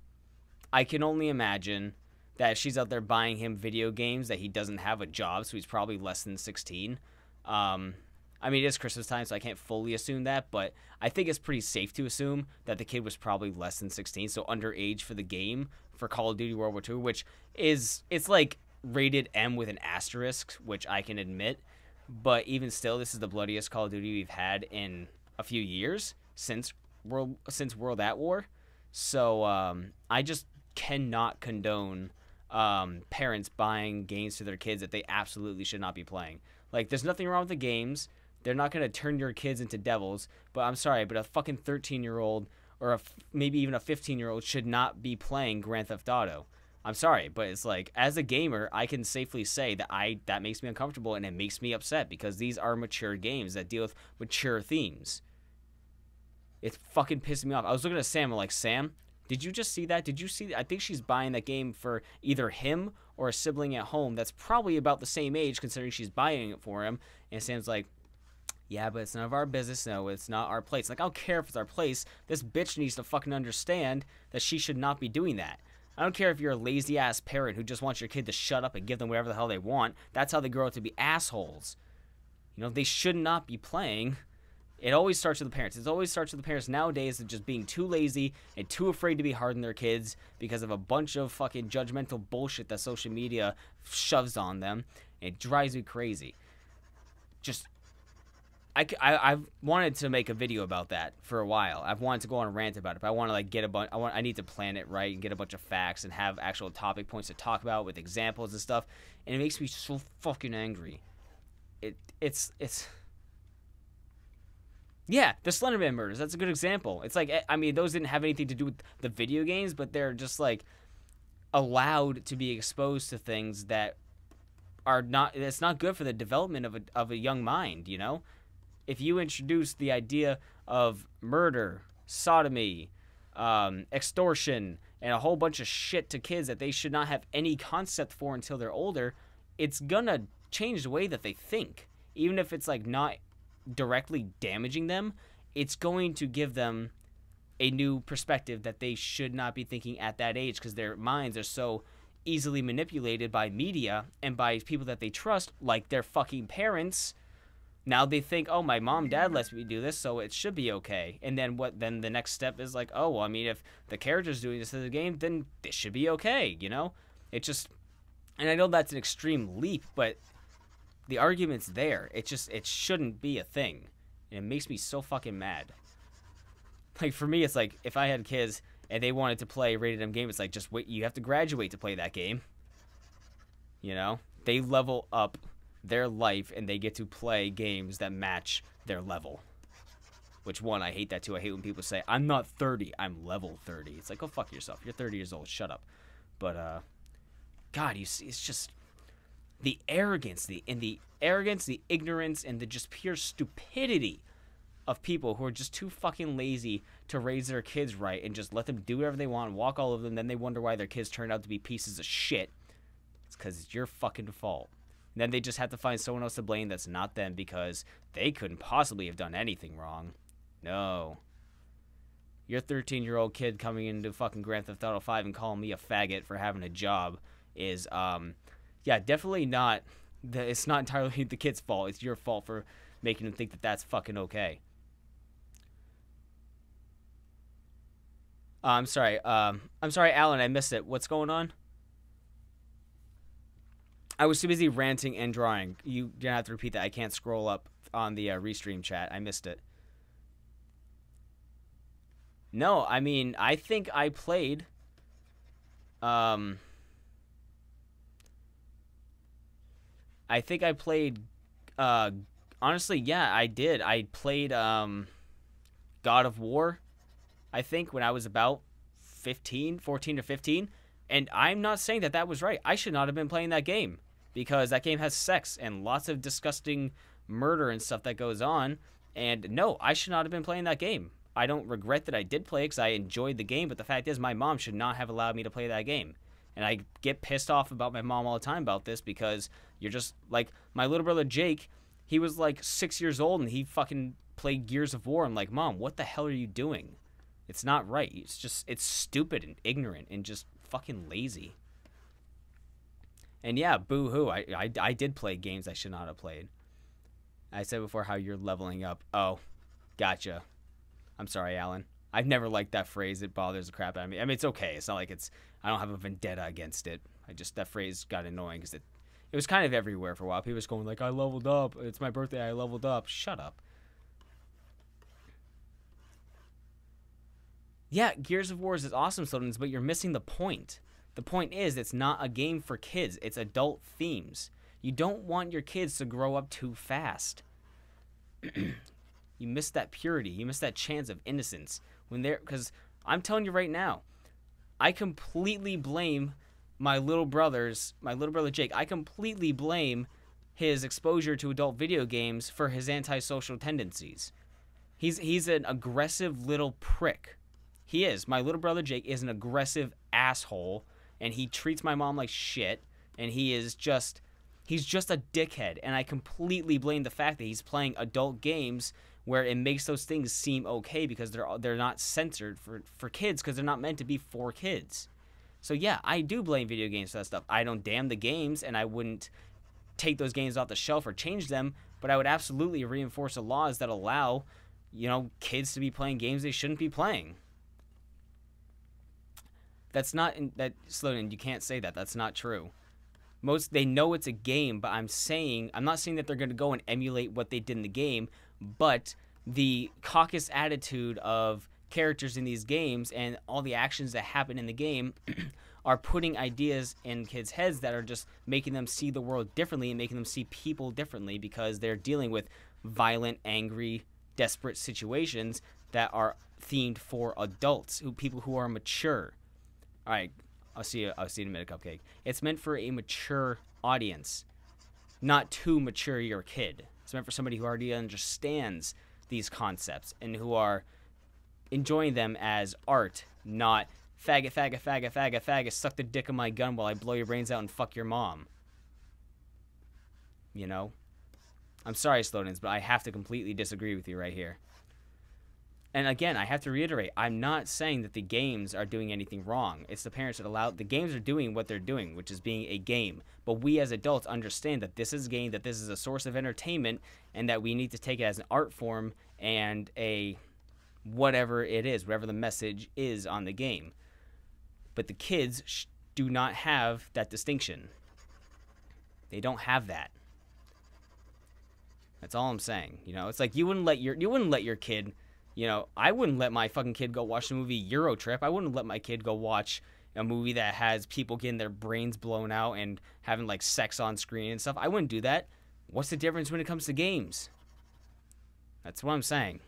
A: I can only imagine that she's out there buying him video games that he doesn't have a job, so he's probably less than 16. I mean, it is Christmas time, so I can't fully assume that, but I think it's pretty safe to assume that the kid was probably less than 16, so underage for the game for Call of Duty World War II, which is, it's like rated M with an asterisk, which I can admit, but even still, this is the bloodiest Call of Duty we've had in a few years since World at War. So I just cannot condone parents buying games to their kids that they absolutely should not be playing. Like, there's nothing wrong with the games. They're not going to turn your kids into devils, but I'm sorry, but a fucking 13-year-old or maybe even a 15-year-old should not be playing Grand Theft Auto. I'm sorry, but it's like, as a gamer, I can safely say that that makes me uncomfortable and it makes me upset because these are mature games that deal with mature themes. It's fucking pissing me off. I was looking at Sam, I'm like, Sam, did you just see that? Did you see that? I think she's buying that game for either him or a sibling at home that's probably about the same age, considering she's buying it for him. And Sam's like, yeah, but it's none of our business. No, it's not our place. Like, I don't care if it's our place. This bitch needs to fucking understand that she should not be doing that. I don't care if you're a lazy-ass parent who just wants your kid to shut up and give them whatever the hell they want. That's how they grow up to be assholes. You know, they should not be playing. It always starts with the parents. It always starts with the parents nowadays of just being too lazy and too afraid to be hard on their kids because of a bunch of fucking judgmental bullshit that social media shoves on them. It drives me crazy. Just, I've wanted to make a video about that for a while. I've wanted to go on a rant about it, but I want to like get a bunch. I need to plan it right and get a bunch of facts and have actual topic points to talk about with examples and stuff. And it makes me so fucking angry. It's. Yeah, the Slenderman murders. That's a good example. It's like, I mean, those didn't have anything to do with the video games, but they're just like allowed to be exposed to things that are not. It's not good for the development of a young mind. You know, if you introduce the idea of murder, sodomy, extortion, and a whole bunch of shit to kids that they should not have any concept for until they're older, it's gonna change the way that they think, even if it's like not directly damaging them. It's going to give them a new perspective that they should not be thinking at that age because their minds are so easily manipulated by media and by people that they trust, like their fucking parents. Now they think, oh, my mom, dad lets me do this, so it should be okay. And then then the next step is like, oh, well, I mean, if the character's doing this in the game, then this should be okay, you know? It just, and I know that's an extreme leap, but the argument's there. It shouldn't be a thing. And it makes me so fucking mad. Like, for me, it's like, if I had kids and they wanted to play a rated M game, it's like, just wait, you have to graduate to play that game. You know? They level up their life and they get to play games that match their level. Which, one, I hate that too. I hate when people say, I'm not 30, I'm level 30. It's like, go fuck yourself. You're 30 years old. Shut up. But, God, you see, it's just the arrogance, the ignorance, and the just pure stupidity of people who are just too fucking lazy to raise their kids right and just let them do whatever they want, walk all over them, then they wonder why their kids turned out to be pieces of shit. It's because it's your fucking fault. And then they just have to find someone else to blame that's not them because they couldn't possibly have done anything wrong. No. Your 13-year-old kid coming into fucking Grand Theft Auto 5 and calling me a faggot for having a job is, yeah, definitely not. It's not entirely the kid's fault. It's your fault for making him think that that's fucking okay. I'm sorry, Alan, I missed it. What's going on? I was too busy ranting and drawing. You're gonna have to repeat that. I can't scroll up on the restream chat. I missed it. No, I mean, I think I played... I think I played... honestly, yeah, I did. I played God of War, I think, when I was about 14 or 15. And I'm not saying that that was right. I should not have been playing that game. Because that game has sex and lots of disgusting murder and stuff that goes on. And no, I should not have been playing that game. I don't regret that I did play it because I enjoyed the game. But the fact is, my mom should not have allowed me to play that game. And I get pissed off about my mom all the time about this because you're just like my little brother Jake. He was like 6 years old and he fucking played Gears of War. I'm like, Mom, what the hell are you doing? It's not right. It's stupid and ignorant and just fucking lazy. And yeah, boo-hoo, I did play games I should not have played. I said before how you're leveling up. Oh, gotcha. I'm sorry, Alan. I've never liked that phrase. It bothers the crap out of me. I mean, it's okay. It's not like I don't have a vendetta against it. That phrase got annoying because it was kind of everywhere for a while. People was going like, I leveled up. It's my birthday. I leveled up. Shut up. Yeah, Gears of War is awesome, Slowdowns, but you're missing the point. The point is, it's not a game for kids. It's adult themes. You don't want your kids to grow up too fast. You miss that purity. You miss that chance of innocence. Because I'm telling you right now, I completely blame my little brother Jake. I completely blame his exposure to adult video games for his antisocial tendencies. He's an aggressive little prick. He is. My little brother Jake is an aggressive asshole. And he treats my mom like shit, and he's just a dickhead. And I completely blame the fact that he's playing adult games where it makes those things seem okay because they're not censored for kids because they're not meant to be for kids. So yeah, I do blame video games for that stuff. I don't damn the games, and I wouldn't take those games off the shelf or change them, but I would absolutely reinforce the laws that allow, kids to be playing games they shouldn't be playing. That's not that Slowden. You can't say that. That's not true. They know it's a game, but I'm not saying that they're going to go and emulate what they did in the game, but the caucus attitude of characters in these games and all the actions that happen in the game are putting ideas in kids' heads that are just making them see the world differently and making them see people differently because they're dealing with violent, angry, desperate situations that are themed for adults, people who are mature. All right, I'll see you in a minute, Cupcake. It's meant for a mature audience, not to mature your kid. It's meant for somebody who already understands these concepts and who are enjoying them as art, not faggot, faggot, faggot, faggot, faggot, suck the dick of my gun while I blow your brains out and fuck your mom. I'm sorry, Slowdowns, but I have to completely disagree with you right here. And again, I have to reiterate, I'm not saying that the games are doing anything wrong. It's the parents that allow... The games are doing what they're doing, which is being a game. But we as adults understand that this is a game, that this is a source of entertainment, and that we need to take it as an art form and a... whatever it is, whatever the message is on the game. But the kids do not have that distinction. They don't have that. That's all I'm saying. It's like you wouldn't let your kid... I wouldn't let my fucking kid go watch the movie Euro Trip. I wouldn't let my kid go watch a movie that has people getting their brains blown out and having, sex on screen and stuff. I wouldn't do that. What's the difference when it comes to games? That's what I'm saying.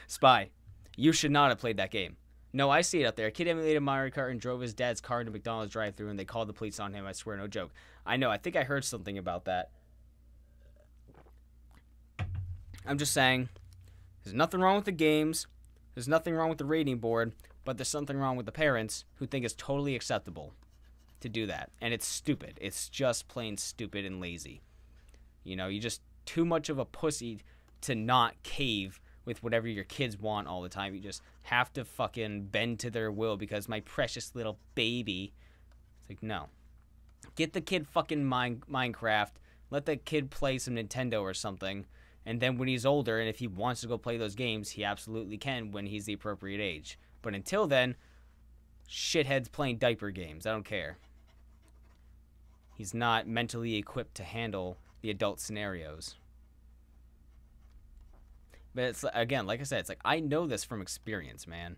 A: Spy, you should not have played that game. No, I see it out there. A kid emulated Mario Kart and drove his dad's car into McDonald's drive-thru, and they called the police on him. I swear, no joke. I know. I think I heard something about that. I'm just saying, there's nothing wrong with the games. There's nothing wrong with the rating board, but there's something wrong with the parents who think it's totally acceptable to do that. And it's stupid. It's just plain stupid and lazy. You know, you're just too much of a pussy to not cave with whatever your kids want all the time. You just have to fucking bend to their will because my precious little baby. It's like, no. Get the kid fucking Minecraft. Let the kid play some Nintendo or something. And then when he's older, and if he wants to go play those games, he absolutely can when he's the appropriate age. But until then, shithead's playing diaper games. I don't care. He's not mentally equipped to handle the adult scenarios. But it's, again, like I said, it's like, I know this from experience, man.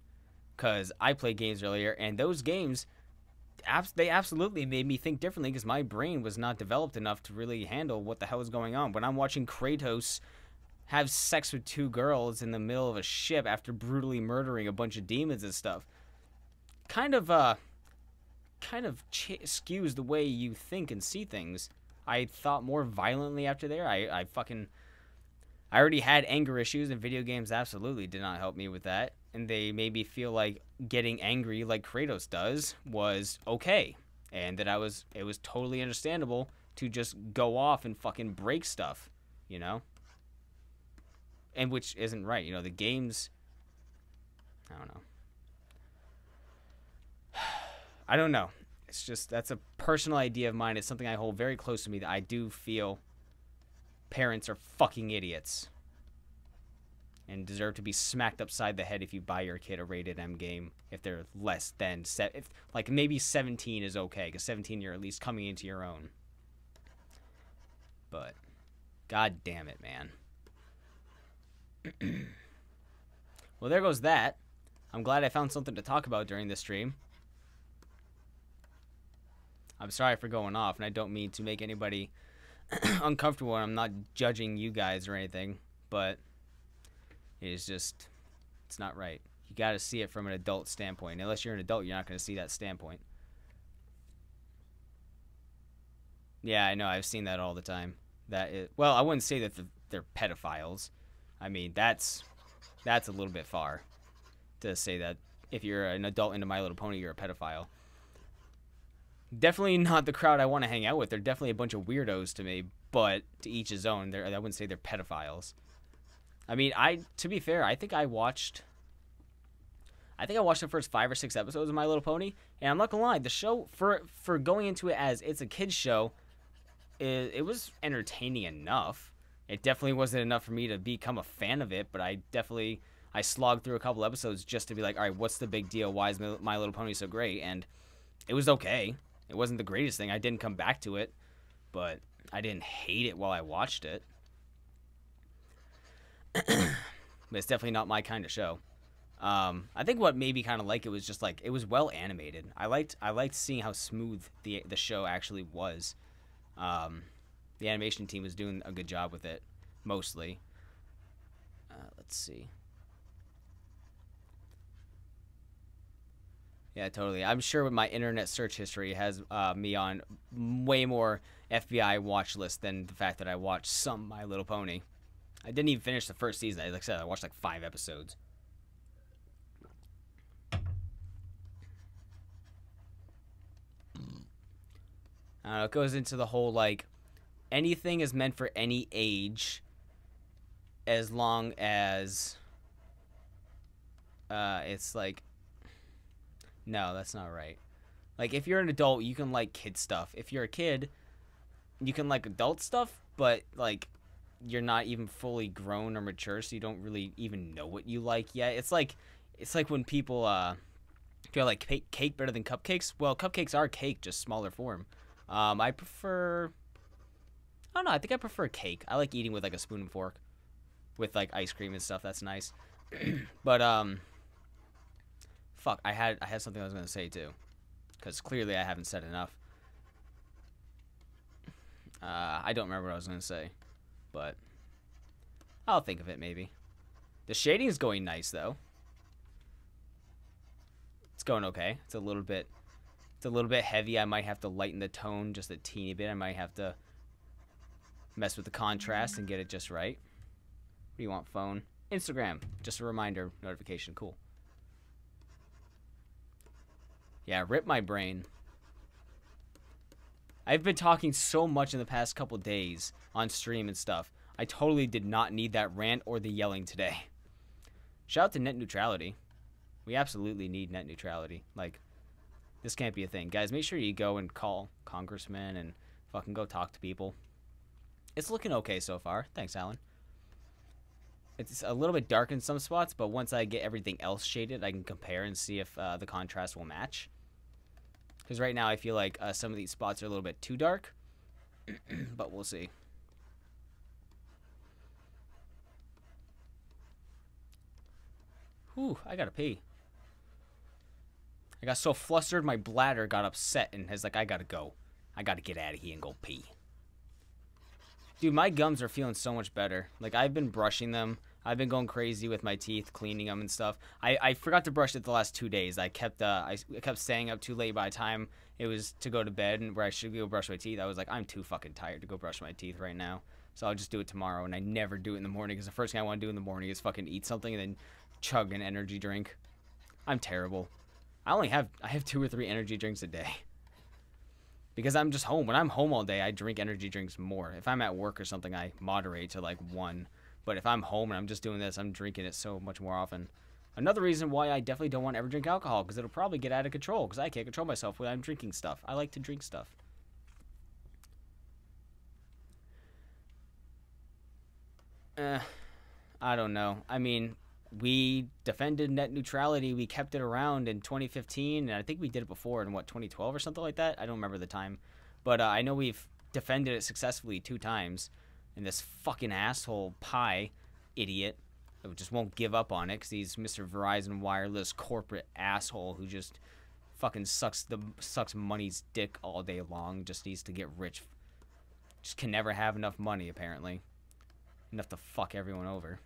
A: Because I played games earlier, and those games, they absolutely made me think differently because my brain was not developed enough to really handle what the hell is going on. When I'm watching Kratos have sex with 2 girls in the middle of a ship after brutally murdering a bunch of demons and stuff, kind of skews the way you think and see things. I thought more violently after there. I already had anger issues, and video games absolutely did not help me with that. And they made me feel like getting angry like Kratos does was okay. And that it was totally understandable to just go off and fucking break stuff, you know? And which isn't right. You know, the games, I don't know. I don't know. It's just, that's a personal idea of mine. It's something I hold very close to me that I do feel parents are fucking idiots and deserve to be smacked upside the head if you buy your kid a rated M game if they're less than like maybe 17 is okay because 17 you're at least coming into your own. But god damn it, man. Well, there goes that. I'm glad I found something to talk about during this stream. I'm sorry for going off, and I don't mean to make anybody uncomfortable. I'm not judging you guys or anything, but it's just, it's not right. You got to see it from an adult standpoint. Unless you're an adult, you're not going to see that standpoint. Yeah, I know. I've seen that all the time. Well, I wouldn't say that they're pedophiles. I mean, that's a little bit far to say that if you're an adult into My Little Pony, you're a pedophile. Definitely not the crowd I want to hang out with. They're definitely a bunch of weirdos to me, but to each his own. I wouldn't say they're pedophiles. I mean, to be fair, I think I watched the first 5 or 6 episodes of My Little Pony, and I'm not gonna lie, the show, for going into it as it's a kid's show, it was entertaining enough. It definitely wasn't enough for me to become a fan of it, but I slogged through a couple episodes just to be like, all right, what's the big deal? Why is My Little Pony so great? And it was okay. It wasn't the greatest thing. I didn't come back to it, but I didn't hate it while I watched it. But it's definitely not my kind of show. I think what made me kind of like it was just like it was well animated. I liked seeing how smooth the show actually was. The animation team was doing a good job with it, mostly. Let's see. Yeah, totally. I'm sure with my internet search history has me on way more FBI watch lists than the fact that I watched some My Little Pony. I didn't even finish the first season. Like I said, I watched like 5 episodes. I don't know, it goes into the whole, like, anything is meant for any age as long as it's like, no, that's not right. Like, if you're an adult, you can like kid stuff. If you're a kid, you can like adult stuff, but like you're not even fully grown or mature, so you don't really even know what you like yet. It's like when people do I like cake better than cupcakes? Well, cupcakes are cake, just smaller form. I prefer, I don't know, I think I prefer cake. I like eating with like a spoon and fork with like ice cream and stuff. That's nice. But fuck, I had something I was gonna say too, because clearly I haven't said enough. I don't remember what I was gonna say, but I'll think of it maybe. The shading is going nice though. It's going okay. It's a little bit heavy. I might have to lighten the tone just a teeny bit. I might have to mess with the contrast and get it just right. What do you want, phone? Instagram. Just a reminder notification. Cool. Yeah, rip my brain. I've been talking so much in the past couple days on stream and stuff. I totally did not need that rant or the yelling today. Shout out to net neutrality. We absolutely need net neutrality. Like, this can't be a thing. Guys, make sure you go and call congressmen and fucking go talk to people. It's looking okay so far. Thanks, Alan. It's a little bit dark in some spots, but once I get everything else shaded, I can compare and see if the contrast will match. Because right now I feel like some of these spots are a little bit too dark, but we'll see. Whew, I gotta pee. I got so flustered, my bladder got upset and has like, I gotta go. I gotta get out of here and go pee. Dude, my gums are feeling so much better. Like, I've been brushing them. I've been going crazy with my teeth, cleaning them and stuff. I forgot to brush it the last 2 days. I kept staying up too late by the time it was to go to bed and where I should go brush my teeth. I was like, I'm too fucking tired to go brush my teeth right now. So I'll just do it tomorrow, and I never do it in the morning because the first thing I want to do in the morning is fucking eat something and then chug an energy drink. I'm terrible. I have 2 or 3 energy drinks a day. Because I'm just home. When I'm home all day, I drink energy drinks more. If I'm at work or something, I moderate to like 1. But if I'm home and I'm just doing this, I'm drinking it so much more often. Another reason why I definitely don't want to ever drink alcohol, because it'll probably get out of control, because I can't control myself when I'm drinking stuff. I like to drink stuff. I don't know. I mean, we defended net neutrality. We kept it around in 2015, and I think we did it before in, what, 2012 or something like that? I don't remember the time. But I know we've defended it successfully 2 times. And this fucking asshole Pi idiot who just won't give up on it because he's Mr. Verizon Wireless corporate asshole who just fucking sucks money's dick all day long, just needs to get rich. Just can never have enough money, apparently. Enough to fuck everyone over.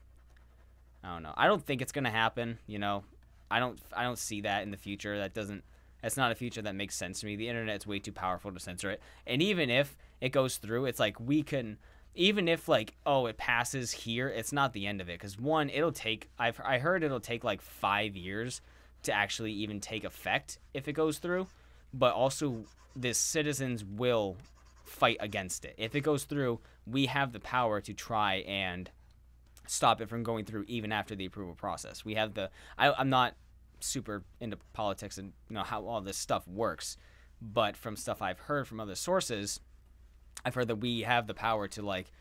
A: I don't know. I don't think it's gonna happen, you know. I don't see that in the future. That's not a future that makes sense to me. The internet's way too powerful to censor it. And even if it goes through, it's like we can, even if like, oh, it passes here, it's not the end of it. Because one, it'll take, I heard it'll take like 5 years to actually even take effect if it goes through. But also the citizens will fight against it. If it goes through, we have the power to try and stop it from going through even after the approval process. We have the, I'm not super into politics and you know how all this stuff works, but from stuff I've heard from other sources, I've heard that we have the power to like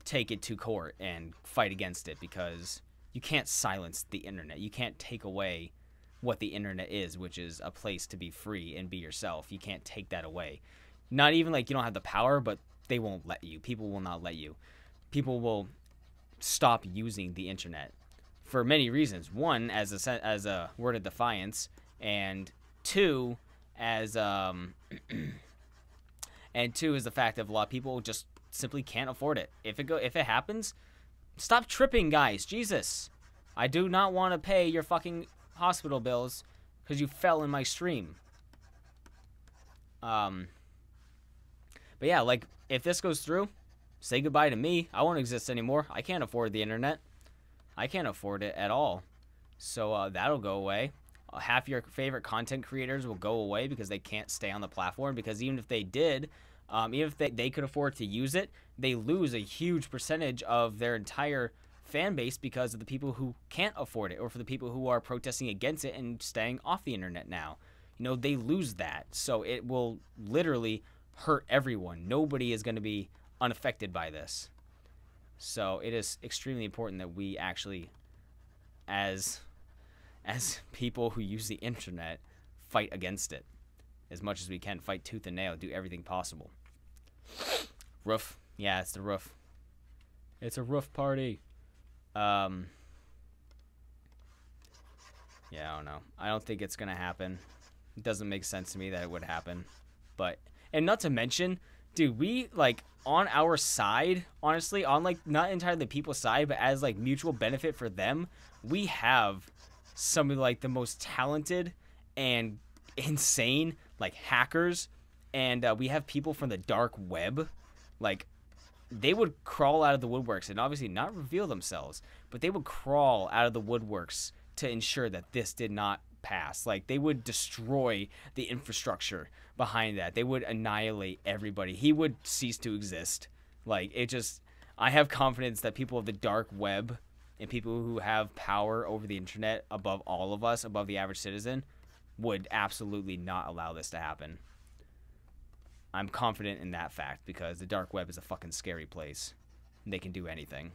A: take it to court and fight against it, because you can't silence the internet. You can't take away what the internet is, which is a place to be free and be yourself. You can't take that away. Not even like you don't have the power, but they won't let you. People will not let you. People will stop using the internet for many reasons. One, as a word of defiance, and two, as and two is the fact that a lot of people just simply can't afford it. If it happens, stop tripping, guys. Jesus, I do not want to pay your fucking hospital bills because you fell in my stream. But yeah, like if this goes through, say goodbye to me. I won't exist anymore. I can't afford the internet. I can't afford it at all. So that'll go away. Half your favorite content creators will go away because they can't stay on the platform, because even if they did, even if they could afford to use it, they lose a huge percentage of their entire fan base because of the people who can't afford it, or for the people who are protesting against it and staying off the internet now. You know, they lose that. So it will literally hurt everyone. Nobody is going to be unaffected by this. So it is extremely important that we actually, as people who use the internet, fight against it as much as we can. Fight tooth and nail. Do everything possible. Roof. Yeah, it's the roof. It's a roof party. Yeah, I don't know. I don't think it's going to happen. It doesn't make sense to me that it would happen. But, and not to mention, dude, we, like, on our side, honestly, on, like, not entirely the people's side, but as, like, mutual benefit for them, we have some of like the most talented and insane like hackers, and we have people from the dark web, like they would crawl out of the woodworks and obviously not reveal themselves, but they would crawl out of the woodworks to ensure that this did not pass. Like they would destroy the infrastructure behind that. They would annihilate everybody. He would cease to exist. Like it just, I have confidence that people of the dark web and people who have power over the internet above all of us, above the average citizen, would absolutely not allow this to happen. I'm confident in that fact because the dark web is a fucking scary place. And they can do anything.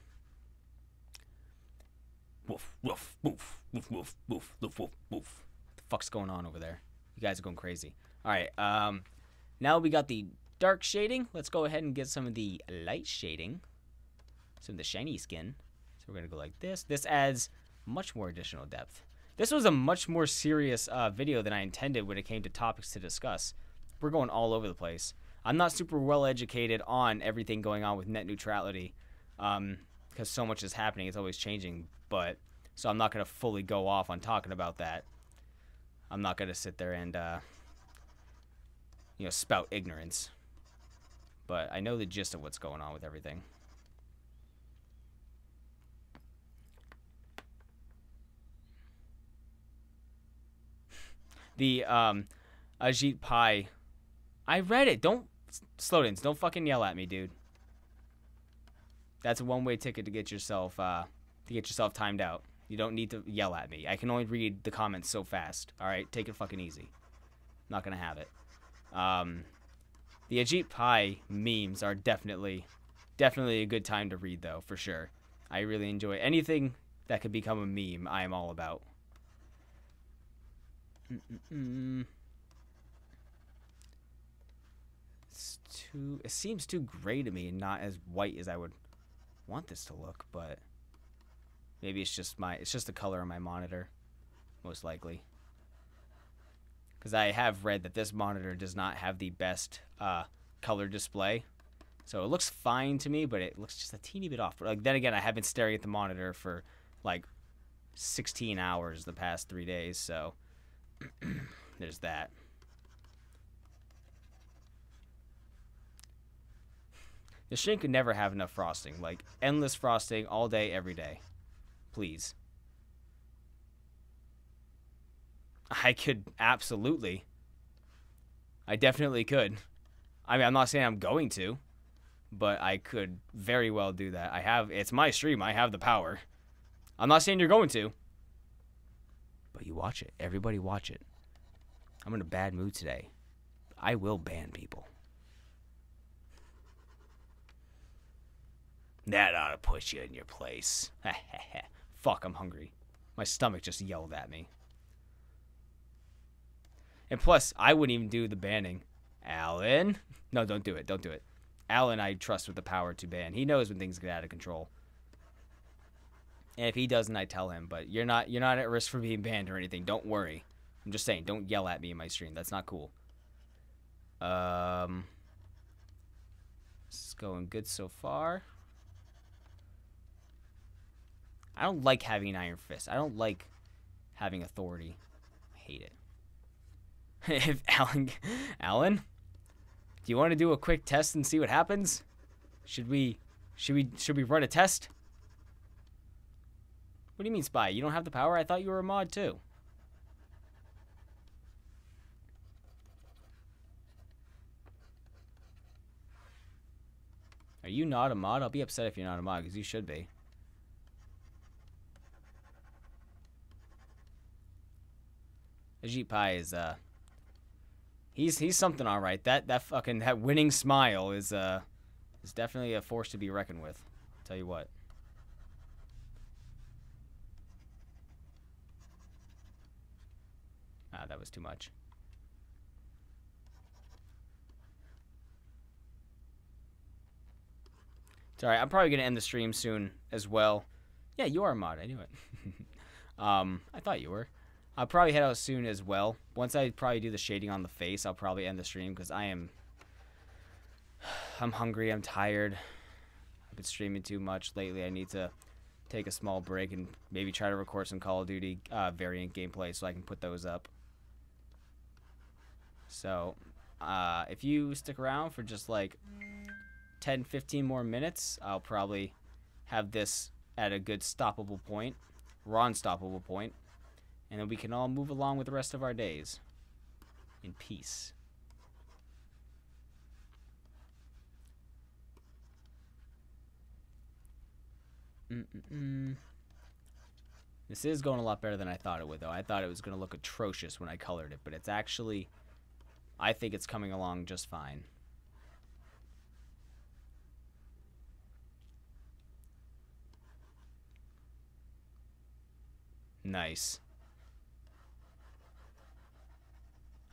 A: Woof, woof, woof, woof, woof, woof, woof, woof, woof. What the fuck's going on over there? You guys are going crazy. All right, now we got the dark shading. Let's go ahead and get some of the light shading. Some of the shiny skin. So we're going to go like this. This adds much more additional depth. This was a much more serious video than I intended when it came to topics to discuss. We're going all over the place. I'm not super well educated on everything going on with net neutrality because so much is happening. It's always changing. But so I'm not going to fully go off on talking about that. I'm not going to sit there and spout ignorance. But I know the gist of what's going on with everything. The Ajit Pai, I read it. Don't, Slowdins, don't fucking yell at me, dude. That's a one-way ticket to get yourself timed out. You don't need to yell at me. I can only read the comments so fast. All right, take it fucking easy. Not gonna have it. The Ajit Pai memes are definitely a good time to read, though, for sure. I really enjoy anything that could become a meme. I am all about. It seems too gray to me and not as white as I would want this to look, but maybe it's just the color of my monitor, most likely. Because I have read that this monitor does not have the best color display, so it looks fine to me, but it looks just a teeny bit off. But like then again, I have been staring at the monitor for like 16 hours the past 3 days, so there's that. The stream could never have enough frosting. Like, endless frosting all day, every day. Please. I could, absolutely. I definitely could. I mean, I'm not saying I'm going to, but I could very well do that. It's my stream. I have the power. I'm not saying you're going to. But you watch it. Everybody watch it. I'm in a bad mood today. I will ban people. That ought to put you in your place. Fuck, I'm hungry. My stomach just yelled at me. And plus, I wouldn't even do the banning. Alan? No, don't do it. Don't do it. Alan, I trust with the power to ban. He knows when things get out of control. And if he doesn't, I tell him. But you're not at risk for being banned or anything. Don't worry. I'm just saying, don't yell at me in my stream. That's not cool. This is going good so far. I don't like having an iron fist. I don't like having authority. I hate it. If Alan, do you want to do a quick test and see what happens? Should we run a test? What do you mean, spy? You don't have the power? I thought you were a mod too. Are you not a mod? I'll be upset if you're not a mod, because you should be. Ajit Pai is he's something, all right. That winning smile is definitely a force to be reckoned with. I'll tell you what. Ah, that was too much. It's alright. I'm probably gonna end the stream soon as well. Yeah, you are a mod. I knew it. I thought you were. I'll probably head out soon as well. Once I probably do the shading on the face, I'll probably end the stream because I'm hungry. I'm tired. I've been streaming too much lately. I need to take a small break and maybe try to record some Call of Duty variant gameplay so I can put those up. So, if you stick around for just like 10-15 more minutes, I'll probably have this at a good stoppable point, unstoppable point, and then we can all move along with the rest of our days in peace. This is going a lot better than I thought it would, though. I thought it was going to look atrocious when I colored it, but it's actually, I think it's coming along just fine. Nice.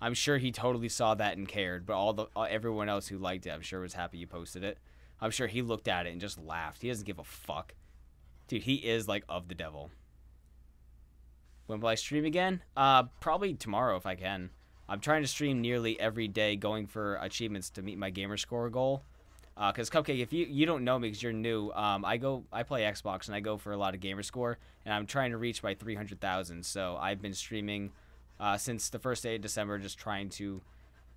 A: I'm sure he totally saw that and cared, but everyone else who liked it, I'm sure was happy you posted it. I'm sure he looked at it and just laughed. He doesn't give a fuck. Dude, he is like of the devil. When will I stream again? Probably tomorrow if I can. I'm trying to stream nearly every day, going for achievements to meet my gamer score goal. Because Cupcake, if you don't know me because you're new, I play Xbox and I go for a lot of gamer score, and I'm trying to reach my 300,000. So I've been streaming since the first day of December, just trying to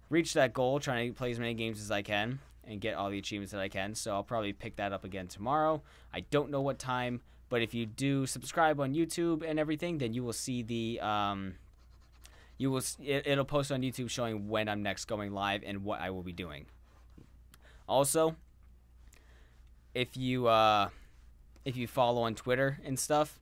A: reach that goal, trying to play as many games as I can and get all the achievements that I can. So I'll probably pick that up again tomorrow. I don't know what time, but if you do subscribe on YouTube and everything, then you will see the it'll post on YouTube showing when I'm next going live and what I will be doing. Also, if you follow on Twitter and stuff,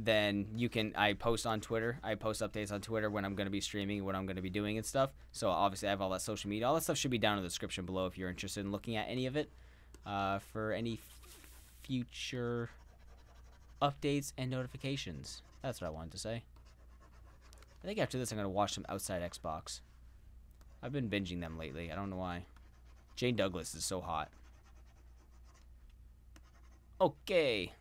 A: then I post on Twitter. I post updates on Twitter when I'm going to be streaming, what I'm going to be doing and stuff. So obviously I have all that social media. All that stuff should be down in the description below if you're interested in looking at any of it for any future updates and notifications. That's what I wanted to say. I think after this I'm going to watch some Outside Xbox. I've been binging them lately. I don't know why. Jane Douglas is so hot. Okay.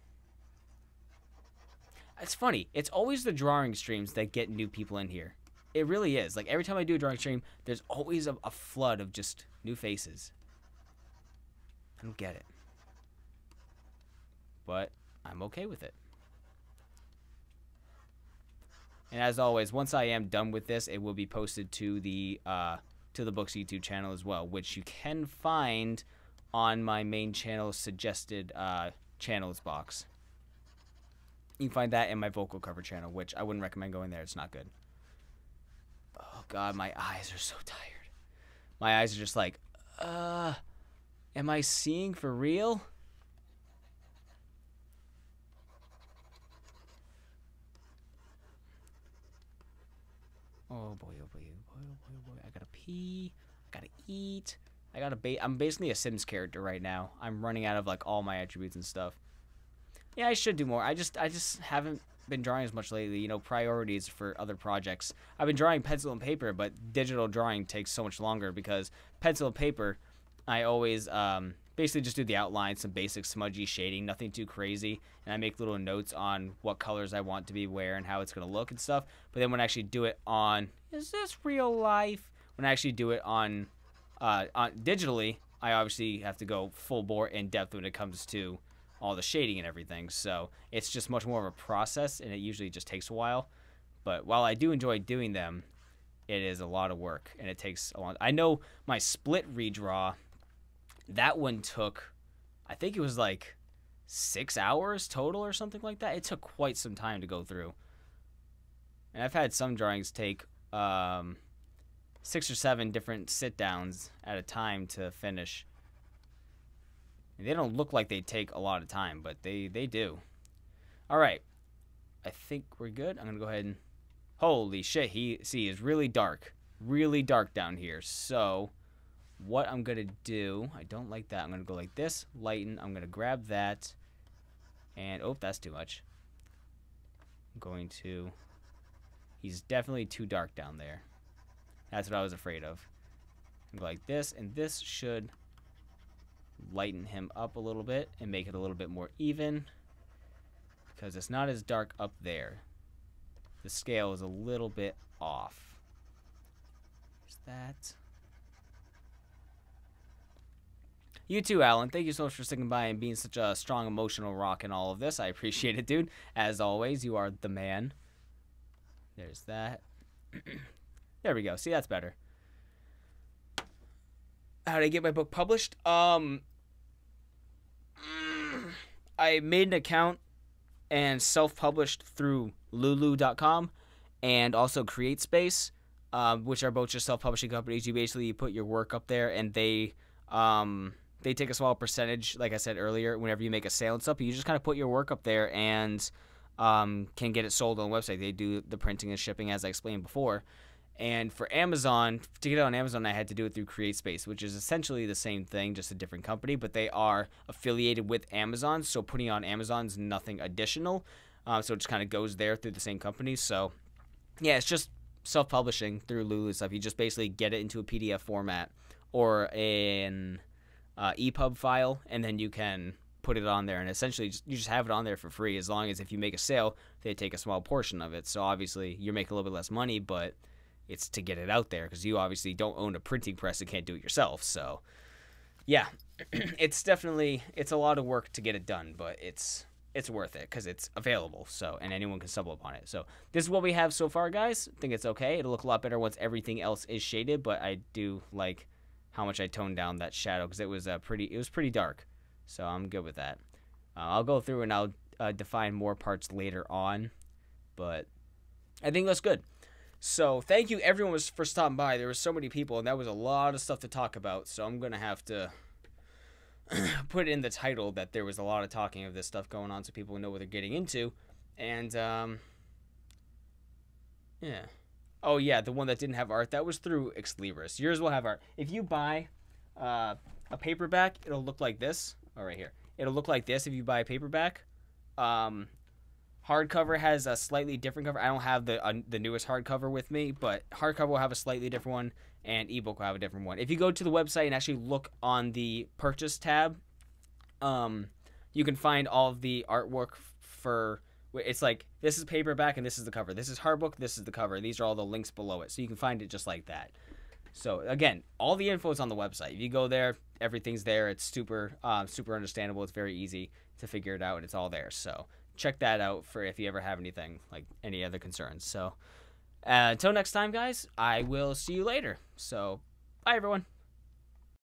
A: It's funny. It's always the drawing streams that get new people in here. It really is. Like, every time I do a drawing stream, there's always a flood of just new faces. I don't get it. But I'm okay with it. And as always, once I am done with this, it will be posted to the Books YouTube channel as well, which you can find on my main channel suggested channels box. You can find that in my vocal cover channel, which I wouldn't recommend going there. It's not good. Oh, God, my eyes are so tired. My eyes are just like, am I seeing for real? Oh, boy, oh, boy, oh, boy, oh, boy, oh, boy. I gotta pee. I gotta eat. I'm basically a Sims character right now. I'm running out of, like, all my attributes and stuff. Yeah, I should do more. I just haven't been drawing as much lately. You know, priorities for other projects. I've been drawing pencil and paper, but digital drawing takes so much longer because pencil and paper, I always basically just do the outline, some basic smudgy shading, nothing too crazy, and I make little notes on what colors I want to be where and how it's going to look and stuff. But then when I actually do it on, is this real life? When I actually do it on digitally, I obviously have to go full bore in depth when it comes to all the shading and everything. So it's just much more of a process, and it usually just takes a while. But while I do enjoy doing them, it is a lot of work, and it takes a long. I know my split redraw, that one took, I think it was like 6 hours total or something like that. It took quite some time to go through. And I've had some drawings take 6 or 7 different sit-downs at a time to finish. And they don't look like they take a lot of time, but they do. All right. I think we're good. I'm going to go ahead and... Holy shit, he is really dark down here. So what I'm going to do, I don't like that. I'm going to go like this, lighten. I'm going to grab that. And, oh, that's too much. I'm going to... He's definitely too dark down there. That's what I was afraid of. I'm going to go like this, and this should lighten him up a little bit and make it a little bit more even, because it's not as dark up there. The scale is a little bit off. There's that. You too, Alan. Thank you so much for sticking by and being such a strong emotional rock in all of this. I appreciate it, dude. As always, you are the man. There's that. There we go. See, that's better. How did I get my book published? I made an account and self-published through lulu.com and also CreateSpace, which are both just self-publishing companies. You basically put your work up there, and they take a small percentage, like I said earlier, whenever you make a sale and stuff. You just kind of put your work up there and can get it sold on the website. They do the printing and shipping, as I explained before. And for Amazon, to get it on Amazon, I had to do it through CreateSpace, which is essentially the same thing, just a different company, but they are affiliated with Amazon, so putting it on Amazon is nothing additional. So it just kind of goes there through the same company. So, yeah, it's just self-publishing through Lulu stuff. You just basically get it into a PDF format or an EPUB file, and then you can put it on there, and essentially you just have it on there for free, as long as if you make a sale, they take a small portion of it. So obviously you're making a little bit less money, but it's to get it out there, because you obviously don't own a printing press and can't do it yourself. So yeah, it's a lot of work to get it done, but it's worth it because it's available. So, and anyone can stumble upon it. So this is what we have so far, guys. I think it's okay. It'll look a lot better once everything else is shaded, but I do like how much I toned down that shadow, because it was pretty dark. So I'm good with that. I'll go through and I'll define more parts later on, but I think that's good. So thank you everyone for stopping by. There were so many people, and that was a lot of stuff to talk about. So I'm going to have to put in the title that there was a lot of talking of this stuff going on, so people know what they're getting into. And yeah. Oh yeah, the one that didn't have art, that was through Ex Libris. Yours will have art. If you buy a paperback, it'll look like this. Oh, right here. It'll look like this if you buy a paperback. Hardcover has a slightly different cover. I don't have the newest hardcover with me, but hardcover will have a slightly different one, and ebook will have a different one. If you go to the website and actually look on the purchase tab, you can find all of the artwork for. It's like, this is paperback and this is the cover. This is hardbook. This is the cover. These are all the links below it, so you can find it just like that. So again, all the info is on the website. If you go there, everything's there. It's super understandable. It's very easy to figure it out. It's all there. So check that out for if you ever have anything, like any other concerns. So until next time, guys, I will see you later. So bye, everyone.